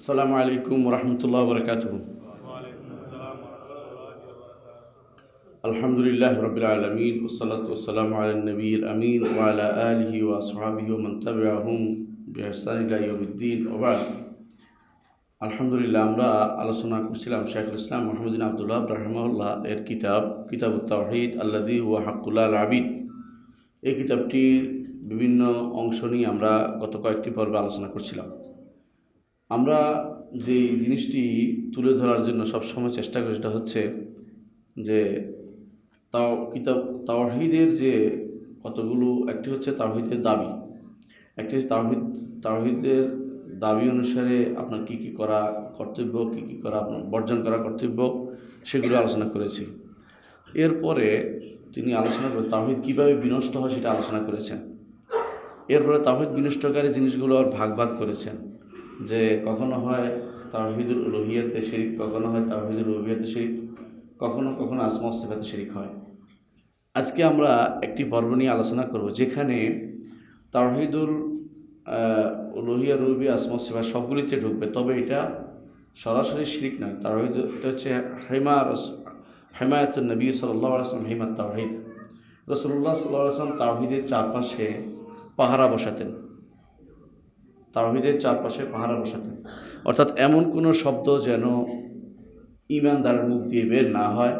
আসসালামু আলাইকুম রহমতুল্লাহ বরকাতুহ। আলহামদুলিল্লাহ রবিল আলমিন ওসলাত ওসালামু আলা নবীল আমিন ওয়া আলা আলিহি ওয়া আসহাবিহি ওয়া মান তাবিআহুম বিইহসান ইলা ইয়াউমিদ্দিন ওয়া বা'দ। আলহামদুলিল্লাহ, আমরা আলোচনা করছিলাম শাইখুল ইসলাম মুহাম্মদ বিন আব্দুল ওয়াহাব রাহিমাহুল্লাহ এর কিতাবুত তাওহীদ আল্লাযী হুয়া হাক্কুল আবিদ। এই কিতাবটির বিভিন্ন অংশ নিয়ে আমরা গত কয়েকটি পর্বে আলোচনা করছিলাম। আমরা যে জিনিসটি তুলে ধরার জন্য সবসময় চেষ্টা করি সেটা হচ্ছে যে তাওহীদের যে কতগুলো, একটি হচ্ছে তাওহীদের দাবি, একটি হচ্ছে তাওহীদের দাবি অনুসারে আপনার কি করা কর্তব্য, কি করা আপনার বর্জন করা কর্তব্য, সেগুলো আলোচনা করেছি। এরপরে তিনি আলোচনা করে তাওহীদ কীভাবে বিনষ্ট হয় সেটা আলোচনা করেছেন। এরপরে তাওহীদ বিনষ্টকারী জিনিসগুলো আর ভাগ করেছেন, যে কখনো হয় তাওহীদুল উলুহিয়াতে শিরিক, কখনো হয় তাওহীদুল রুবুবিয়্যাতে শিরিক, কখনো কখনো আসমা ওয়া সিফাতে শিরিক হয়। আজকে আমরা একটি পর্ব নিয়ে আলোচনা করব যেখানে তাওহীদুল উলুহিয়া, রুবুবিয়্যা, আসমা ওয়া সিফাত সবগুলিতে ঢুকবে, তবে এটা সরাসরি শিরিক নয়। তাওহীদ হচ্ছে হিমায়াতুন নবী সাল্লাল্লাহু আলাইহি ওয়াসাল্লাম, হিমাত তাওহীদ। রাসূলুল্লাহ সাল্লাল্লাহু আলাইহি ওয়াসাল্লাম তাওহীদের চারপাশে পাহারা বসাতেন, তাওহীদের চারপাশে পাহারা বসাতেন। অর্থাৎ এমন কোনো শব্দ যেন ঈমানদারের মুখ দিয়ে বের না হয়,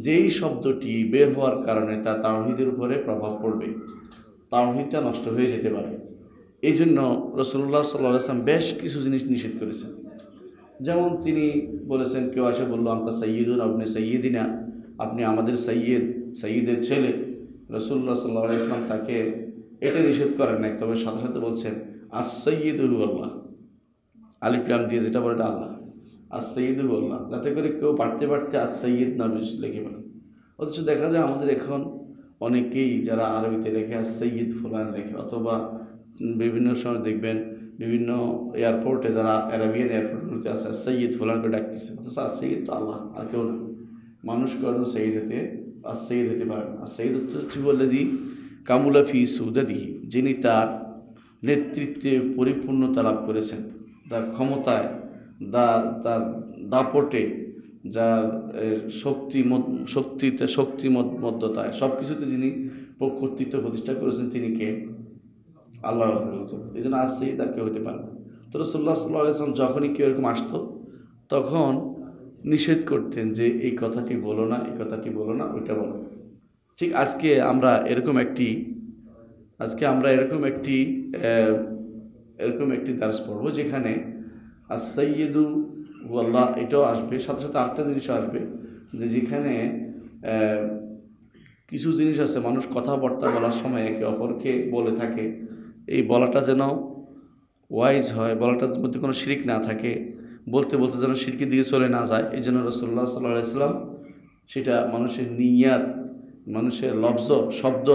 যেই শব্দটি বের হওয়ার কারণে তা তাওহীদের উপরে প্রভাব পড়বে, তাওহীদটা নষ্ট হয়ে যেতে পারে। এই জন্য রাসূলুল্লাহ সাল্লাল্লাহু আলাইহি ওয়াসাল্লাম বেশ কিছু জিনিস নিষেধ করেছেন। যেমন তিনি বলেছেন, কেউ এসে বলল আনতা সাইয়্যিদুন আপনি সাইয়্যিদিনা, আপনি আমাদের সাইয়্যিদের ছেলে। রাসূলুল্লাহ সাল্লাল্লাহু আলাইহি ওয়াসাল্লাম তাকে এটা নিষেধ করেন নাই, তবে সাথে সাথে বলছেন আস-সাইয়্যিদু আল্লাহ, আলিফ লাম দিয়ে যেটা বলে এটা আল্লাহ, আস-সাইয়্যিদু আল্লাহ, যাতে করে কেউ পারতে আস-সাইয়্যিদ না লিখে বলেন। অথচ দেখা যায় আমাদের এখন অনেকেই যারা আরবিতে লেখে আস-সাইয়্যিদ ফুলান লেখে, অথবা বিভিন্ন সময় দেখবেন বিভিন্ন এয়ারপোর্টে, যারা অ্যারাবিয়ান এয়ারপোর্টগুলোতে আছে, আস-সাইয়্যিদ ফুলান করে ডাকতেছে। অথচ আস-সাইয়্যিদ তো আল্লাহ, আর কেউ না। মানুষ কখনো সাইয়্যিদ হতে পারে না। আস-সাইয়্যিদ হচ্ছে ওয়াল্লাযী কামুলা ফি সুদাদিহি, যিনি তার নেতৃত্বে পরিপূর্ণতা লাভ করেছেন, তার ক্ষমতায়, তার দাপটে, যার শক্তিমত্তায়, সব কিছুতে যিনি কর্তৃত্ব প্রতিষ্ঠা করেছেন, তিনি কে? আল্লাহ রাব্বুল ইজ্জত। এই জন্য আস-সাইয়্যিদ আর কেউ হতে পারে না। তো রাসূলুল্লাহ সাল্লাল্লাহু আলাইহি ওয়াসাল্লাম যখনই কেউ এরকম আসতো, তখন নিষেধ করতেন যে এই কথাটি বলো না, এই কথাটি বলো না, ওইটা বলো। ঠিক আজকে আমরা এরকম একটি দার্স পড়ব, যেখানে আস-সাইয়্যিদু আল্লাহ এটাও আসবে, সাথে সাথে আরেকটা জিনিসও আসবে, যে যেখানে কিছু জিনিস আছে মানুষ কথাবার্তা বলার সময় একে অপরকে বলে থাকে, এই বলাটা যেন ওয়াইজ হয়, বলাটার মধ্যে কোনো শিরিক না থাকে, বলতে বলতে যেন শিরকের দিকে চলে না যায়। এই জন্য রাসূলুল্লাহ সাল্লাল্লাহু আলাইহি ওয়াসাল্লাম সেটা মানুষের নিয়াত, মানুষের লফজ, শব্দ,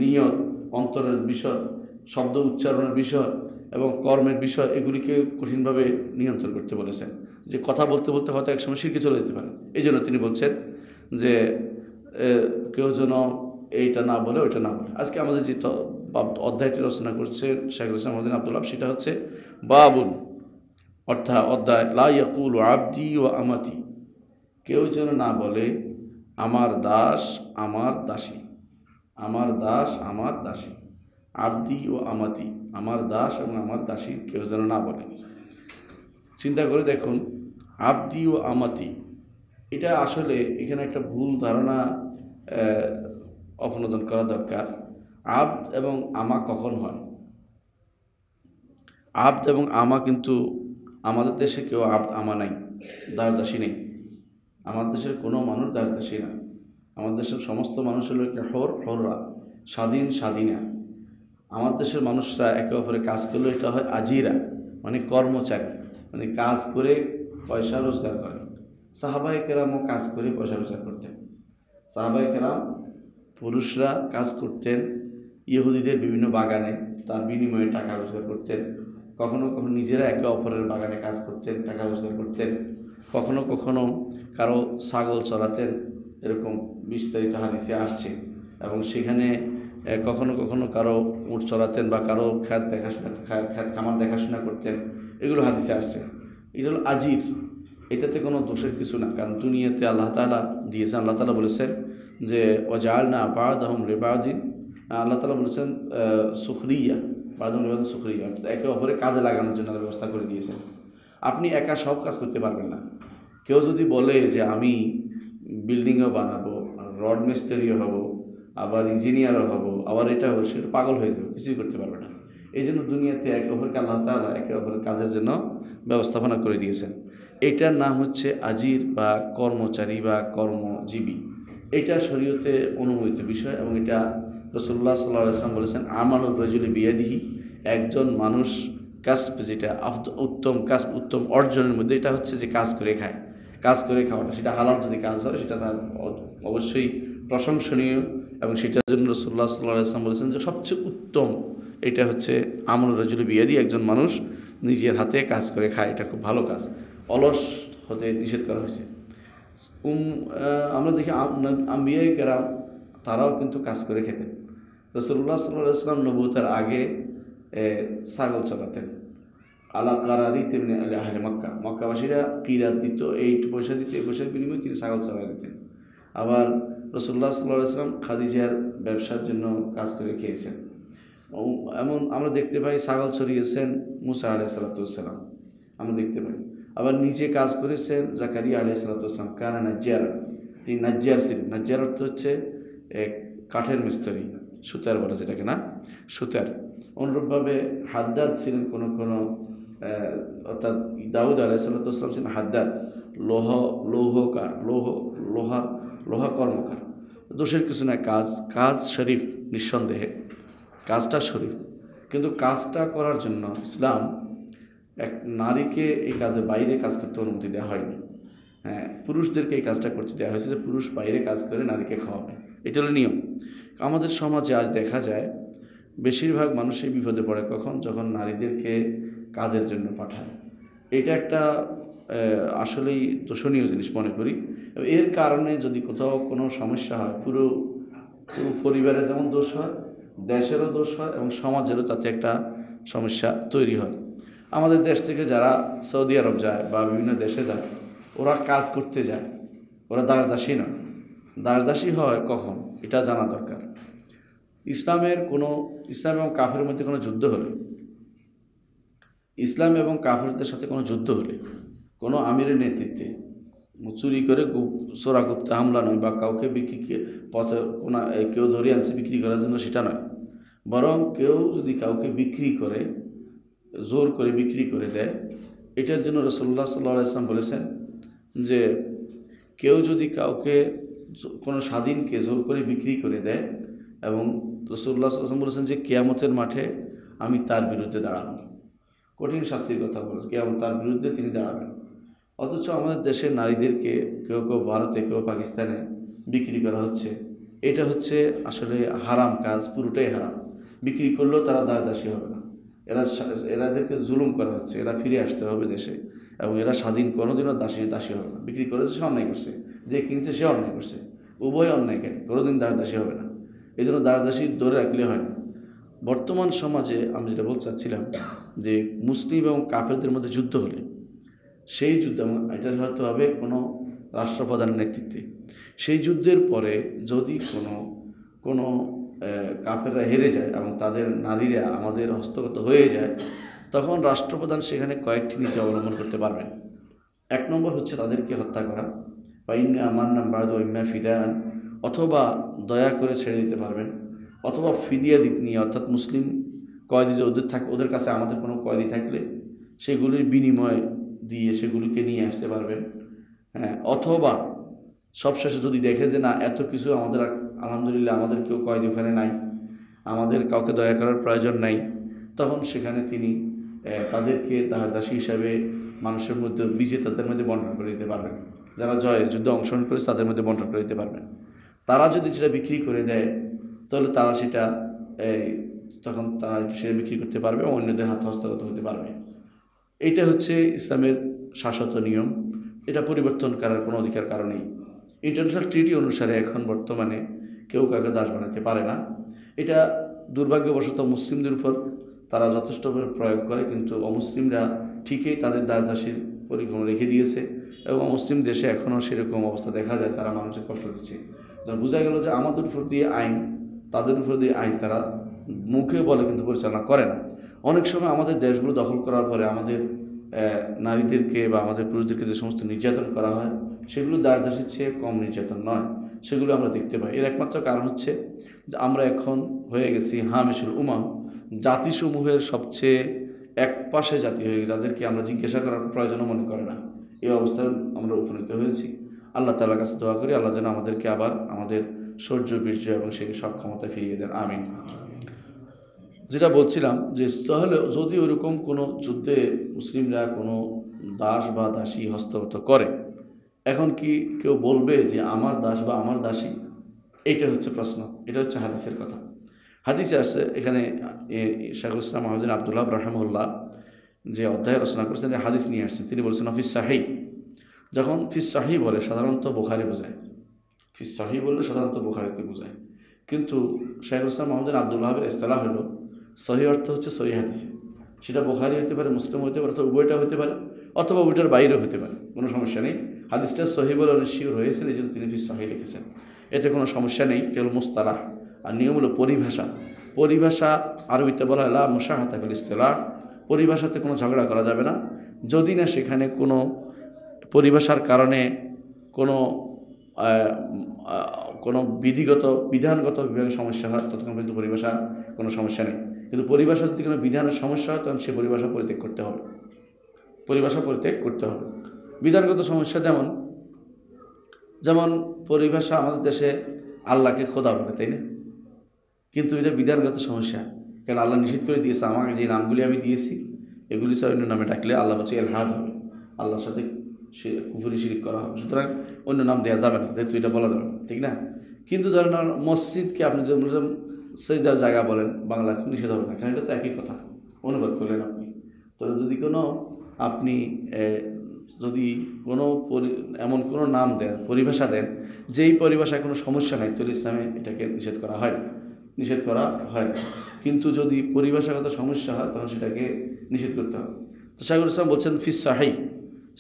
নিয়ত, অন্তরের বিষয়, শব্দ উচ্চারণের বিষয় এবং কর্মের বিষয়, এগুলিকে কঠিনভাবে নিয়ন্ত্রণ করতে বলেছেন। যে কথা বলতে বলতে হয়তো একসময় শিরকে চলে যেতে পারে। এই জন্য তিনি বলছেন যে কেউ যেন এইটা না বলে, ওইটা না বলে। আজকে আমাদের যে অধ্যায়টি রচনা করছেন শাইখুল ইসলাম মুহাম্মদ বিন আব্দুল ওয়াহাব, সেটা হচ্ছে বাবুন, অর্থাৎ অধ্যায় লা ইয়াকুলু আবদি ওয়া আমাতি, কেউ যেন না বলে আমার দাস আমার দাসী, আমার দাস আমার দাসী, আবদি ও আমাতি, আমার দাস এবং আমার দাসী কেউ যেন না বলে। চিন্তা করে দেখুন, আবদি ও আমাতি, এটা আসলে এখানে একটা ভুল ধারণা অপনোদন করা দরকার। আবদ এবং আমা কখন হয়? আবদ এবং আমা, কিন্তু আমাদের দেশে কেউ আবদ আমা নাই, দাসদাসী নেই। আমার দেশের কোনো মানুষ দাসদাসী না। আমার দেশের সমস্ত মানুষ হলো হররা, স্বাধীনা। আমার দেশের মানুষরা একে অপরে কাজ করলে এটা হয় আজিরা, মানে কর্মচারী, মানে কাজ করে পয়সা রোজগার করে। সাহাবায়ে কেরামও কাজ করে পয়সা রোজগার করতেন। সাহাবায়ে কেরাম পুরুষরা কাজ করতেন ইহুদিদের বিভিন্ন বাগানে, তার বিনিময়ে টাকা রোজগার করতেন। কখনো কখনো নিজেরা একে অপরের বাগানে কাজ করতেন, টাকা রোজগার করতেন। কখনো কখনো কারো ছাগল চড়াতেন, এরকম বিস্তারিত হাদিসে আসছে। এবং সেখানে কখনো কখনো কারো উট চড়াতেন বা কারো খামার দেখাশোনা করতেন। এগুলো হাদিসে আসছে। এটা হলো আজির, এটাতে কোনো দোষের কিছু না, কারণ দুনিয়াতে আল্লাহ তাআলা দিয়েছেন। আল্লাহ তাআলা বলেছেন যে ওয়াজআলনা বা'দাহুম লিবা'দিন, আল্লাহ তাআলা বলেছেন সুখরিয়া, বা'দাহুম লিবা'দিন সুখরিয়া, একে অপরের কাজে লাগানোর জন্য ব্যবস্থা করে দিয়েছেন। আপনি একা সব কাজ করতে পারবেন না। কেউ যদি বলে যে আমি বিল্ডিংও বানাবো, রড মিস্ত্রিও হব, আবার ইঞ্জিনিয়ারও হব, আবার এটা হবো, সেটা পাগল হয়ে যাবে, কিছুই করতে পারবে না। এই জন্য দুনিয়াতে একে অপরকে আল্লাহ তাআলা একে অপরের কাজের জন্য ব্যবস্থাপনা করে দিয়েছেন। এটার নাম হচ্ছে আজির বা কর্মচারী বা কর্মজীবী। এটা শরীয়তে অনুমোদিত বিষয়, এবং এটা রাসূলুল্লাহ সাল্লাল্লাহু আলাইহি ওয়াসাল্লাম বলেছেন আমানুর রাজুলি বিয়াদিহি, একজন মানুষ কাসব, যেটা উত্তম কাসব, উত্তম অর্জনের মধ্যে এটা হচ্ছে যে কাজ করে খায়। কাজ করে খাওয়াটা, সেটা হালাল যদি কাজ হয় সেটা তার অবশ্যই প্রশংসনীয়, এবং সেটার জন্য রাসূলুল্লাহ সাল্লাল্লাহু আলাইহি ওয়াসাল্লাম বলেছেন যে সবচেয়ে উত্তম এটা হচ্ছে আমানুর রাজুলি বিয়াদি, একজন মানুষ নিজের হাতে কাজ করে খায়, এটা খুব ভালো কাজ। অলস হতে নিষেধ করা হয়েছে। আমরা দেখি আম্বিয়ায়ে কেরাম তারাও কিন্তু কাজ করে খেতেন। রাসূলুল্লাহ সাল্লাল্লাহু আলাইহি ওয়াসাল্লাম নবুয়তের আগে ছাগল চড়াতেন। আলা কারারিত ইবনে আহলে মক্কা, মক্কাবাসীরা কিরাত দিত, এই পয়সা দিত, এই পয়সার বিনিময়ে তিনি ছাগল চড়াই দিতেন। আবার রাসূলুল্লাহ সাল্লাল্লাহু আলাইহি ওয়াসাল্লাম খাদিজার ব্যবসার জন্য কাজ করে খেয়েছেন। এমন আমরা দেখতে পাই ছাগল চড়িয়েছেন মুসা আলাইহিস সালাতু ওয়াস সালাম, আমরা দেখতে পাই। আবার নিজে কাজ করেছেন জাকারিয়া আলাইহিস সালাতু ওয়াস সালাম, কানা নাজ্জার, তিনি নাজ্জার ছিলেন। নাজ্জার অর্থ হচ্ছে এক কাঠের মিস্ত্রি, সুতার বলে যেটাকে, না সুতার। অনুরূপভাবে হাদ্দাদ ছিলেন কোনো অর্থাৎ দাউদ আলাইহিস সালাতু ওয়াস সালাম ছিলেন হাদ্দাদ, লৌহকার, লোহা কর্মকার। দোষের কিছু না, কাজ শরীফ, নিঃসন্দেহে কাজটা শরীফ, কিন্তু কাজটা করার জন্য ইসলাম এক নারীকে এই কাজের বাইরে কাজ করতে অনুমতি দেওয়া হয়নি। হ্যাঁ, পুরুষদেরকে এই কাজটা করতে দেওয়া হয়েছে যে পুরুষ বাইরে কাজ করে নারীকে খাওয়াবে, এটা হলো নিয়ম। আমাদের সমাজে আজ দেখা যায় বেশিরভাগ মানুষই বিপদে পড়ে কখন, যখন নারীদেরকে কাজের জন্য পাঠায়। এটা একটা আসলেই দোষণীয় জিনিস মনে করি। এর কারণে যদি কোথাও কোনো সমস্যা হয়, পুরো পরিবারের যেমন দোষ হয়, দেশেরও দোষ হয়, এবং সমাজেরও তাতে একটা সমস্যা তৈরি হয়। আমাদের দেশ থেকে যারা সৌদি আরব যায় বা বিভিন্ন দেশে যায়, ওরা কাজ করতে যায়, ওরা দাসদাসী নয়। দাসদাসী হয় কখন, এটা জানা দরকার। ইসলাম এবং কাফেরের মধ্যে কোনো যুদ্ধ হলে, ইসলাম এবং কাফেরদের সাথে কোনো যুদ্ধ হলে, কোনো আমিরের নেতৃত্বে চুরি করে চোরা গুপ্ত হামলা নয়, বা কাউকে কেউ ধরে আনছে বিক্রি করার জন্য, সেটা নয়। বরং কেউ যদি কাউকে বিক্রি করে, জোর করে বিক্রি করে দেয়, এটার জন্য রাসূলুল্লাহ সাল্লাল্লাহু আলাইহি ওয়াসাল্লাম বলেছেন যে কেউ যদি কাউকে, কোনো স্বাধীনকে জোর করে বিক্রি করে দেয়, এবং রাসূলুল্লাহ সাল্লাল্লাহু আলাইহি ওয়াসাল্লাম বলেছেন যে কিয়ামতের মাঠে আমি তার বিরুদ্ধে দাঁড়াবো, কঠিন শাস্তির কথা বলেছে, কিয়ামত তার বিরুদ্ধে তিনি দাঁড়াবেন। অথচ আমাদের দেশের নারীদেরকে কেউ ভারতে, কেউ পাকিস্তানে বিক্রি করা হচ্ছে। এটা হচ্ছে আসলে হারাম কাজ, পুরোটাই হারাম। বিক্রি করলেও তারা দাসী হবে না, এরাদেরকে জুলুম করা হচ্ছে, এরা ফিরে আসতে হবে দেশে, এবং এরা স্বাধীন কোনোদিনও দাসী হবে না। বিক্রি করেছে সে অন্যায় করছে, যে কিনছে সে অন্যায় করছে, উভয় অন্যায়, কেন কোনোদিন দাসী হবে না। এই জন্য দাসী ধরে রাখলে হয় না। বর্তমান সমাজে আমি যেটা বলতে চাচ্ছিলাম যে মুসলিম এবং কাফেরদের মধ্যে যুদ্ধ হলে, সেই যুদ্ধ, এটা হয়তো হবে কোনো রাষ্ট্রপ্রধানের নেতৃত্বে, সেই যুদ্ধের পরে যদি কোনো কাফেররা হেরে যায় এবং তাদের নারীরা আমাদের হস্তগত হয়ে যায়, তখন রাষ্ট্রপ্রধান সেখানে কয়েকটি নীতি অবলম্বন করতে পারবেন। এক নম্বর হচ্ছে তাদেরকে হত্যা করা, বা ইন্না আমার নাম বাদু ইম্মা ফিদান, অথবা দয়া করে ছেড়ে দিতে পারবেন, অথবা ফিদিয়া নিয়ে, অর্থাৎ মুসলিম কয়েদি যে ওদের কাছে আমাদের কোনো কয়েদি থাকলে সেগুলির বিনিময় দিয়ে সেগুলিকে নিয়ে আসতে পারবেন। হ্যাঁ, অথবা সবশেষে যদি দেখে যে না এত কিছু আমাদের আলহামদুলিল্লাহ আমাদের কেউ কয়েদি ওখানে নাই, আমাদের কাউকে দয়া করার প্রয়োজন নাই, তখন সেখানে তিনি তাদেরকে দাসী হিসাবে মানুষের মধ্যে, বিজেতাদের মধ্যে বন্টন করে দিতে পারবেন। যারা যুদ্ধে অংশগ্রহণ করেছে তাদের মধ্যে বন্টন করে দিতে পারবেন। তারা যদি সেটা বিক্রি করে দেয়, তাহলে তারা সেটা বিক্রি করতে পারবে এবং অন্যদের হাতে হস্তগত হতে পারবে। এইটা হচ্ছে ইসলামের শাশ্বত নিয়ম, এটা পরিবর্তন করার কোনো অধিকার কারণেই। ইন্টারন্যাশনাল ট্রিটি অনুসারে এখন বর্তমানে কেউ কাউকে দাস বানাতে পারে না। এটা দুর্ভাগ্যবশত মুসলিমদের উপর তারা যথেষ্টভাবে প্রয়োগ করে, কিন্তু অমুসলিমরা ঠিকই তাদের দাস দাসীর পরিক্রমা রেখে দিয়েছে এবং মুসলিম দেশে এখনও সেরকম অবস্থা দেখা যায়, তারা মানুষের কষ্ট দিচ্ছে। বোঝা গেল যে আমাদের উপর দিয়ে আইন, তাদের উপর দিয়ে আইন তারা মুখে বলে কিন্তু পরিচালনা করে না। অনেক সময় আমাদের দেশগুলো দখল করার পরে আমাদের নারীদেরকে বা আমাদের পুরুষদেরকে যে সমস্ত নির্যাতন করা হয় সেগুলো দাস দাসীর চেয়ে কম নির্যাতন নয়, সেগুলো আমরা দেখতে পাই। এর একমাত্র কারণ হচ্ছে যে আমরা এখন হয়ে গেছি হামিশুল উমাম, জাতিসমূহের সবচেয়ে একপাশে জাতি হয়ে গেছে, যাদেরকে আমরা জিজ্ঞাসা করার প্রয়োজনও মনে করে না। এই অবস্থায় আমরা উপনীত হয়েছি। আল্লাহ তাআলার কাছে দোয়া করি আল্লাহ যেন আমাদেরকে আবার আমাদের শৌর্য বীর্য এবং সেই সক্ষমতা ফিরিয়ে দেন, আমিন। যেটা বলছিলাম যে তাহলে যদি ওইরকম কোনো যুদ্ধে মুসলিমরা কোনো দাস বা দাসী হস্তগত করে, এখন কি কেউ বলবে যে আমার দাস বা আমার দাসী? এইটা হচ্ছে প্রশ্ন, এটা হচ্ছে হাদিসের কথা। হাদিসে আসছে, এখানে শাইখুল ইসলাম মুহাম্মদ আব্দুল্লাহ রাহিমাহুল্লাহ যে অধ্যায় রচনা করছেন হাদিস নিয়ে আসছেন, তিনি বলছেন ফিস সাহি। যখন ফিস সাহি বলে সাধারণত বুখারী বোঝায়, ফিস সাহি বললে সাধারণত বুখারীতে বোঝায়, কিন্তু শাইখুল ইসলাম মুহাম্মদ আব্দুল্লাহের ইস্তিলাহ হলো সহি অর্থ হচ্ছে সহি হাদিসে। সেটা বুখারী হতে পারে, মুসলিম হতে পারে, অথবা উভয়টা হতে পারে, অথবা উভয়টার বাইরেও হতে পারে, কোনো সমস্যা নেই। হাদিসটা সহি বলে অনেক শিওর হয়েছেন, এই জন্য তিনি ফিস সাহি লিখেছেন, এতে কোনো সমস্যা নেই। এটা হলো মুস্তালাহ। আর নিয়ম হলো পরিভাষা। পরিভাষা আরবিতে বলা হয় লা মুশাহাতা ফিল ইসতিলাহ, পরিভাষাতে কোনো ঝগড়া করা যাবে না, যদি না সেখানে কোনো পরিভাষার কারণে কোনো কোনো বিধানগত বিভাগের সমস্যা হয়, ততক্ষণ কিন্তু পরিভাষা কোনো সমস্যা নেই। কিন্তু পরিভাষা যদি কোনো বিধানের সমস্যা হয় তখন সে পরিভাষা পরিত্যাগ করতে হবে, পরিভাষা পরিত্যাগ করতে হবে। বিধানগত সমস্যা যেমন পরিভাষা আমাদের দেশে আল্লাহকে খোদা বলে, তাই না? কিন্তু এটা বিধানগত সমস্যা, কারণ আল্লাহ নিষেধ করে দিয়েছে আমাকে যে নামগুলি আমি দিয়েছি এগুলি সব অন্য নামে ডাকলে আল্লাহ বলছে এলহাদ হবে, আল্লাহর সাথে সে কুফরি শিরিক করা হবে, সুতরাং অন্য নাম দেওয়া যাবে না, যেহেতু এটা বলা যাবে না, ঠিক না? কিন্তু ধরেন মসজিদকে আপনি যে সেজদার জায়গা বলেন, বাংলা নিষেধ হবে না, কারণ এটা তো একই কথা অনুবাদ করলেন আপনি। তাহলে যদি আপনি যদি এমন কোনো নাম দেন, পরিভাষা দেন, যেই পরিভাষায় কোনো সমস্যা নাই, তাহলে ইসলামে এটাকে নিষেধ করা হয় না। কিন্তু যদি পরিভাষাগত সমস্যা হয় তখন সেটাকে নিষেধ করতে হবে। তো শাইখুল ইসলাম বলছেন ফিস সাহি,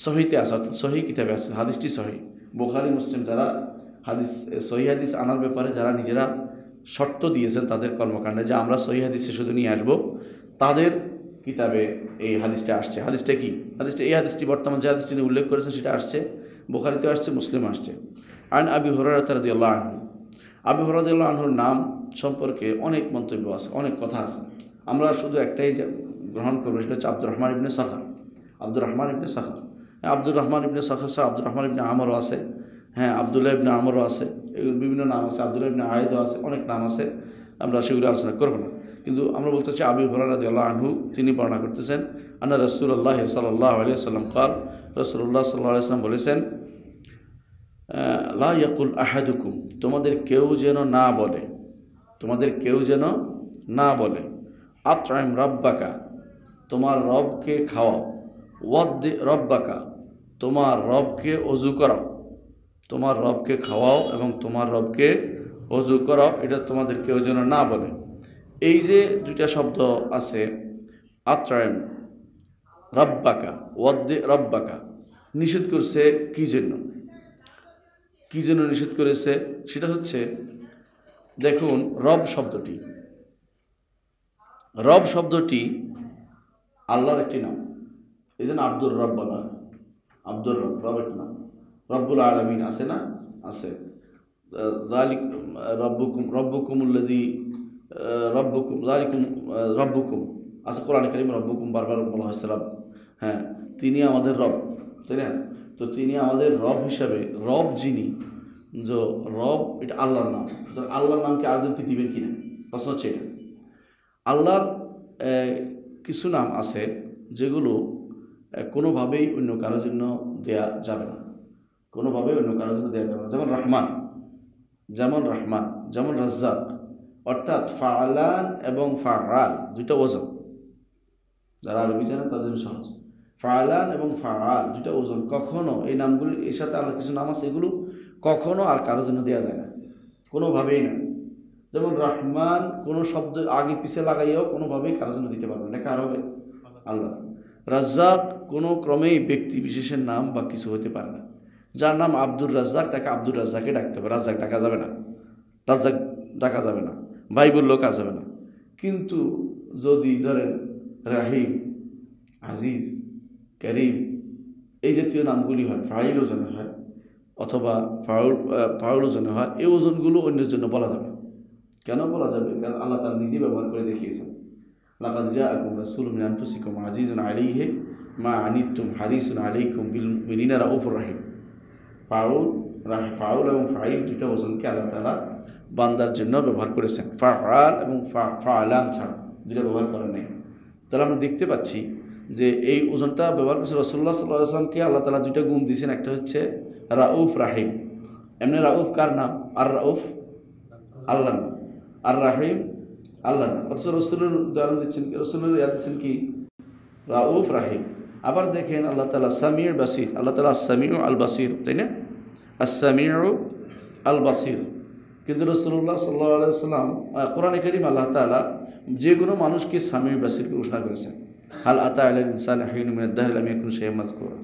সহিতে আসে, অর্থাৎ সহি কিতাবে আছে, হাদিসটি সহি। বুখারী মুসলিম যারা সহি হাদিস আনার ব্যাপারে যারা নিজেরা শর্ত দিয়েছেন তাদের কর্মকাণ্ডে যে আমরা সহি হাদিসে শুধু নিয়ে আসবো, তাদের কিতাবে এই হাদিসটা আসছে। হাদিসটা কি? এই হাদিসটি বর্তমান যে হাদিসটি উল্লেখ করেছেন সেটা আসছে বুখারীতে, আসছে মুসলিম আসছে। আন আবি হুরায়রা রাদিয়াল্লাহু আনহু, আবু হুরায়রা রাদিয়াল্লাহু আনহুর নাম সম্পর্কে অনেক মন্তব্য আছে, অনেক কথা আছে। আমরা শুধু একটাই গ্রহণ করবো, সেটা হচ্ছে আব্দুর রহমান ইবনে সাখর। আব্দুর রহমান ইবনে সাখর সহ আব্দুর রহমান ইবনে আমরও আছে, আবদুল্লাহ ইবনে আমরও আছে, এগুলো বিভিন্ন নাম আছে, আবদুল্লাহ ইবনে আয়েদও আছে, অনেক নাম আছে, আমরা সেগুলো আলোচনা করবো না। কিন্তু আমরা বলতেছি আবু হুরায়রা রাদিয়াল্লাহু আনহু তিনি বর্ণনা করতেছেন আন্না রাসূলুল্লাহ সাল্লাল্লাহু আলাইহি ওয়াসাল্লাম قال, রাসূলুল্লাহ সাল্লাল্লাহু আলাইহি ওয়াসাল্লাম বলেছেন লা ইয়াকুল আহাদুকুম, তোমাদের কেউ যেন না বলে আত'আম রাব্বাকা, তোমার রবকে খাওয়াও, ওয়াদ্দি রব্বাকা, তোমার রবকে অজু করাও, তোমার রবকে খাওয়াও এবং তোমার রবকে অজু করাও, এটা তোমাদের কেউ যেন না বলে। এই যে দুইটা শব্দ আছে, আত'আম রাব্বাকা, ওয়াদ্দি রব্বাকা, নিষেধ করছে কি জন্য নিষেধ করেছে? সেটা হচ্ছে, দেখুন রব শব্দটি আল্লাহর একটি নাম, এই জন্য আব্দুর রব বলা হয়। আব্দুর রব একটা নাম। রব্বুল আলামিন আছে না? আছে। রব্বুকুম আছে কোরআন কারীম, রব্বুকুম বারবার বলা হয়েছে রব। তিনি আমাদের রব, তাই না? তো তিনি আমাদের রব হিসাবে, রব যিনি, যে রব এটা আল্লাহর নাম, সুতরাং আল্লাহর নামকে আরেকজনকে দিবেন কিনা, প্রশ্ন হচ্ছে এটা। আল্লাহর কিছু নাম আছে যেগুলো কোনোভাবেই অন্য কারোর জন্য দেয়া যাবে না, যেমন রহমান, যেমন রাজ্জাক, অর্থাৎ ফাআলান এবং ফাআল দুইটা ওজন, যারা আরবি জানে তাদের জন্য সহজ। ফাআলান এবং ফাআল দুইটা ওজন, কখনো এই নামগুলি এর সাথে আল্লাহর কিছু নাম আছে, এগুলো কখনো আর কারোর জন্য দেওয়া যায় না, কোনোভাবেই না। যেমন রহমান কোনো শব্দ আগে পিছিয়ে লাগাইয়াও কোনোভাবেই কারোর জন্য দিতে পারবে না, কার হবে? আল্লাহ। রাজ্জাক কোনো ক্রমেই ব্যক্তি বিশেষের নাম বা কিছু হতে পারে না। যার নাম আব্দুর রাজ্জাক তাকে আব্দুর রাজ্জাকে ডাকতে হবে, রাজ্জাক ডাকা যাবে না, রাজ্জাক ডাকা যাবে না, ভাই বললেও কাজ যাবে না। কিন্তু যদি ধরেন রাহিম, আজিজ, করিম এই জাতীয় নামগুলি হয়, ফাইল ওজনে হয় অথবা ফাউল ওজনে হয়, এই ওজনগুলো অন্যের জন্য বলা যাবে। কেন বলা যাবে? কারণ আল্লাহ তাআলা নিজে ব্যবহার করে দেখিয়েছেন, লাকাদ জাআকুম রাসূলুম মিন আনফুসিকুম আজিজুন আলাইহি মা আনিতুম হারিসুন আলাইকুম বিল মুমিনিনা রাউফুর রাহিম। ফাউল এবং ফাইল দুটো ওজনকে আল্লাহ তাআলা বান্দার জন্য ব্যবহার করেছেন, ফাআল এবং ফাআলান ছাড়া দুটো ব্যবহার করেন নাই। তাহলে আমরা দেখতে পাচ্ছি যে এই ওজনটা ব্যবহার করছে রাসূলুল্লাহ সাল্লাল্লাহু আলাইহি ওয়াসাল্লামকে আল্লাহ তাআলা দুইটা গুণ দিয়েছেন, একটা হচ্ছে রাউফ রাহিম। এমনি রাউফ কার নাম? আর রাউফ আল্লাহর নাম, আর রাহিম আল্লাহর নাম। অথচ রসুলের উদাহরণ দিচ্ছেন, রসুলের ইয়াদ দিচ্ছেন কি? রাউফ রাহিম। আবার দেখেন আল্লাহ তাআলা সামিউ বাসির, আল্লাহ তাআলা সামিউ আল বাসির, তাই না? সামিউ আল বাসির। কিন্তু রাসূলুল্লাহ সাল্লাল্লাহু আলাইহি ওয়াসাল্লাম কোরআনে কারীম আল্লাহ তাআলা যে কোনো মানুষকে সামিউ বাসির ঘোষণা করেছেন। হাল আতা আলাল ইনসানি হিনুম মিনাদ দাহরি লাম ইয়াকুন শাইআন মাযকুরা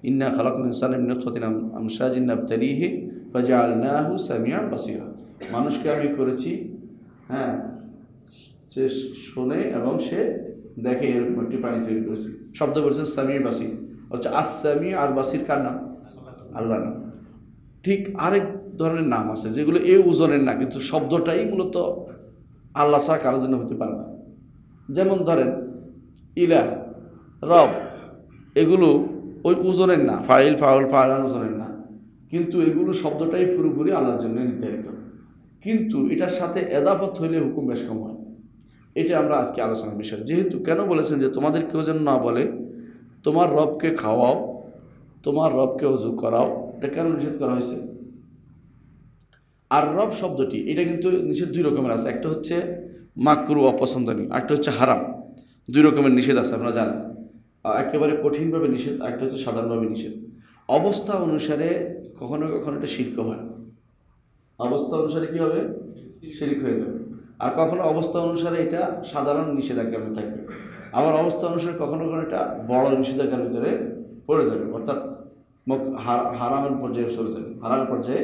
ইন্না খালাকনাল ইনসানা মিন নুতফাতিন আমশাজিন নাবতালিহি ফাজআলনাহু সামিআন বাসীরা। মানুষকে আমি করেছি, হ্যাঁ, সে শোনে এবং সে দেখে, এরকম একটি প্রাণী তৈরি করেছি। শব্দ বলছেন সামিউ বাসীর, অথচ আস-সামিউ আর বাসীর কার নাম? আল্লাহর নাম। ঠিক আরেক ধরনের নাম আছে যেগুলো এই ওজনের না, কিন্তু শব্দটাই মূলত আল্লাহ ছাড়া কারোর জন্য হতে পারে না। যেমন ধরেন ইলাহ, রব, এগুলো ওই ওজনের না, ফাইল ফাউল ফাইলান ওজনের না, কিন্তু এগুলো শব্দটাই পুরোপুরি আল্লাহর জন্য নির্ধারিত। কিন্তু এটার সাথে এদাফত হইলে হুকুম বেশ কম হয়। এটা আমরা আজকে আলোচনার বিষয়। যেহেতু কেন বলেছেন যে তোমাদের কেউ যেন না বলে তোমার রবকে খাওয়াও, তোমার রবকে ওযু করাও, এটা কেন নিষেধ করা হয়েছে? আর রব শব্দটি এটা কিন্তু নিষেধ দুই রকমের আছে, একটা হচ্ছে মাকরু অপছন্দনীয়, একটা হচ্ছে হারাম। দুই রকমের নিষেধ আছে আপনারা জানেন, একেবারে কঠিনভাবে নিষেধ, একটা হচ্ছে সাধারণভাবে নিষেধ। অবস্থা অনুসারে কখনো কখনো এটা শিরক হয়, অবস্থা অনুসারে কী হবে? শিরক হয়ে যাবে। আর কখনো অবস্থা অনুসারে এটা সাধারণ নিষেধাজ্ঞার মধ্যে থাকবে, আবার অবস্থা অনুসারে কখনো কখনো এটা বড় নিষেধাজ্ঞার ভিতরে পড়ে যাবে, অর্থাৎ হারামের পর্যায়ে চলে যাবে, হারামের পর্যায়ে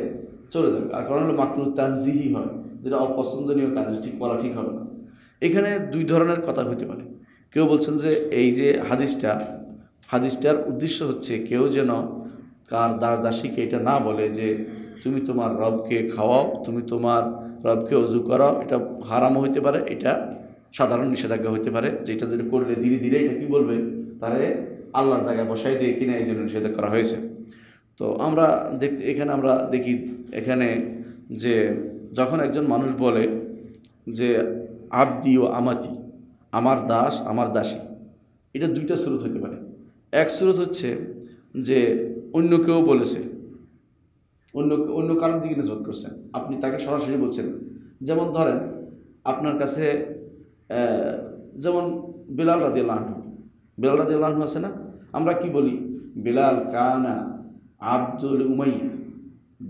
চলে যাবে। আর কারণ হলো মাকরু তানজিহি হয়, যেটা অপছন্দনীয় কাজ, ঠিক বলা ঠিক হবে না। এখানে দুই ধরনের কথা হতে পারে। কেউ বলছেন যে এই যে হাদিসটার উদ্দেশ্য হচ্ছে কেউ যেন কার দাসীকে এটা না বলে যে তুমি তোমার রবকে খাওয়াও, তুমি তোমার রবকে ওযু করাও, এটা হারামও হইতে পারে, এটা সাধারণ নিষেধাজ্ঞা হইতে পারে, যেটা যদি করলে ধীরে ধীরে এটা কী বলবে, তারে আল্লাহর জায়গায় বসাই দিয়ে কিনা এই জন্য নিষেধ করা হয়েছে। তো আমরা এখানে আমরা দেখি এখানে যে যখন একজন মানুষ বলে যে আব্দি ও আমাতি, আমার দাস আমার দাসী, এটা দুইটা সুরত হতে পারে। এক সুরত হচ্ছে যে অন্য কেউ বলেছে, অন্য কারোর দিকে নিসবত করছেন, আপনি তাকে সরাসরি বলছেন। যেমন ধরেন আপনার কাছে যেমন বেলাল রাদিয়াল্লাহু আনহু আছে না, আমরা কি বলি? বেলাল কানা আব্দুল উমাইয়া,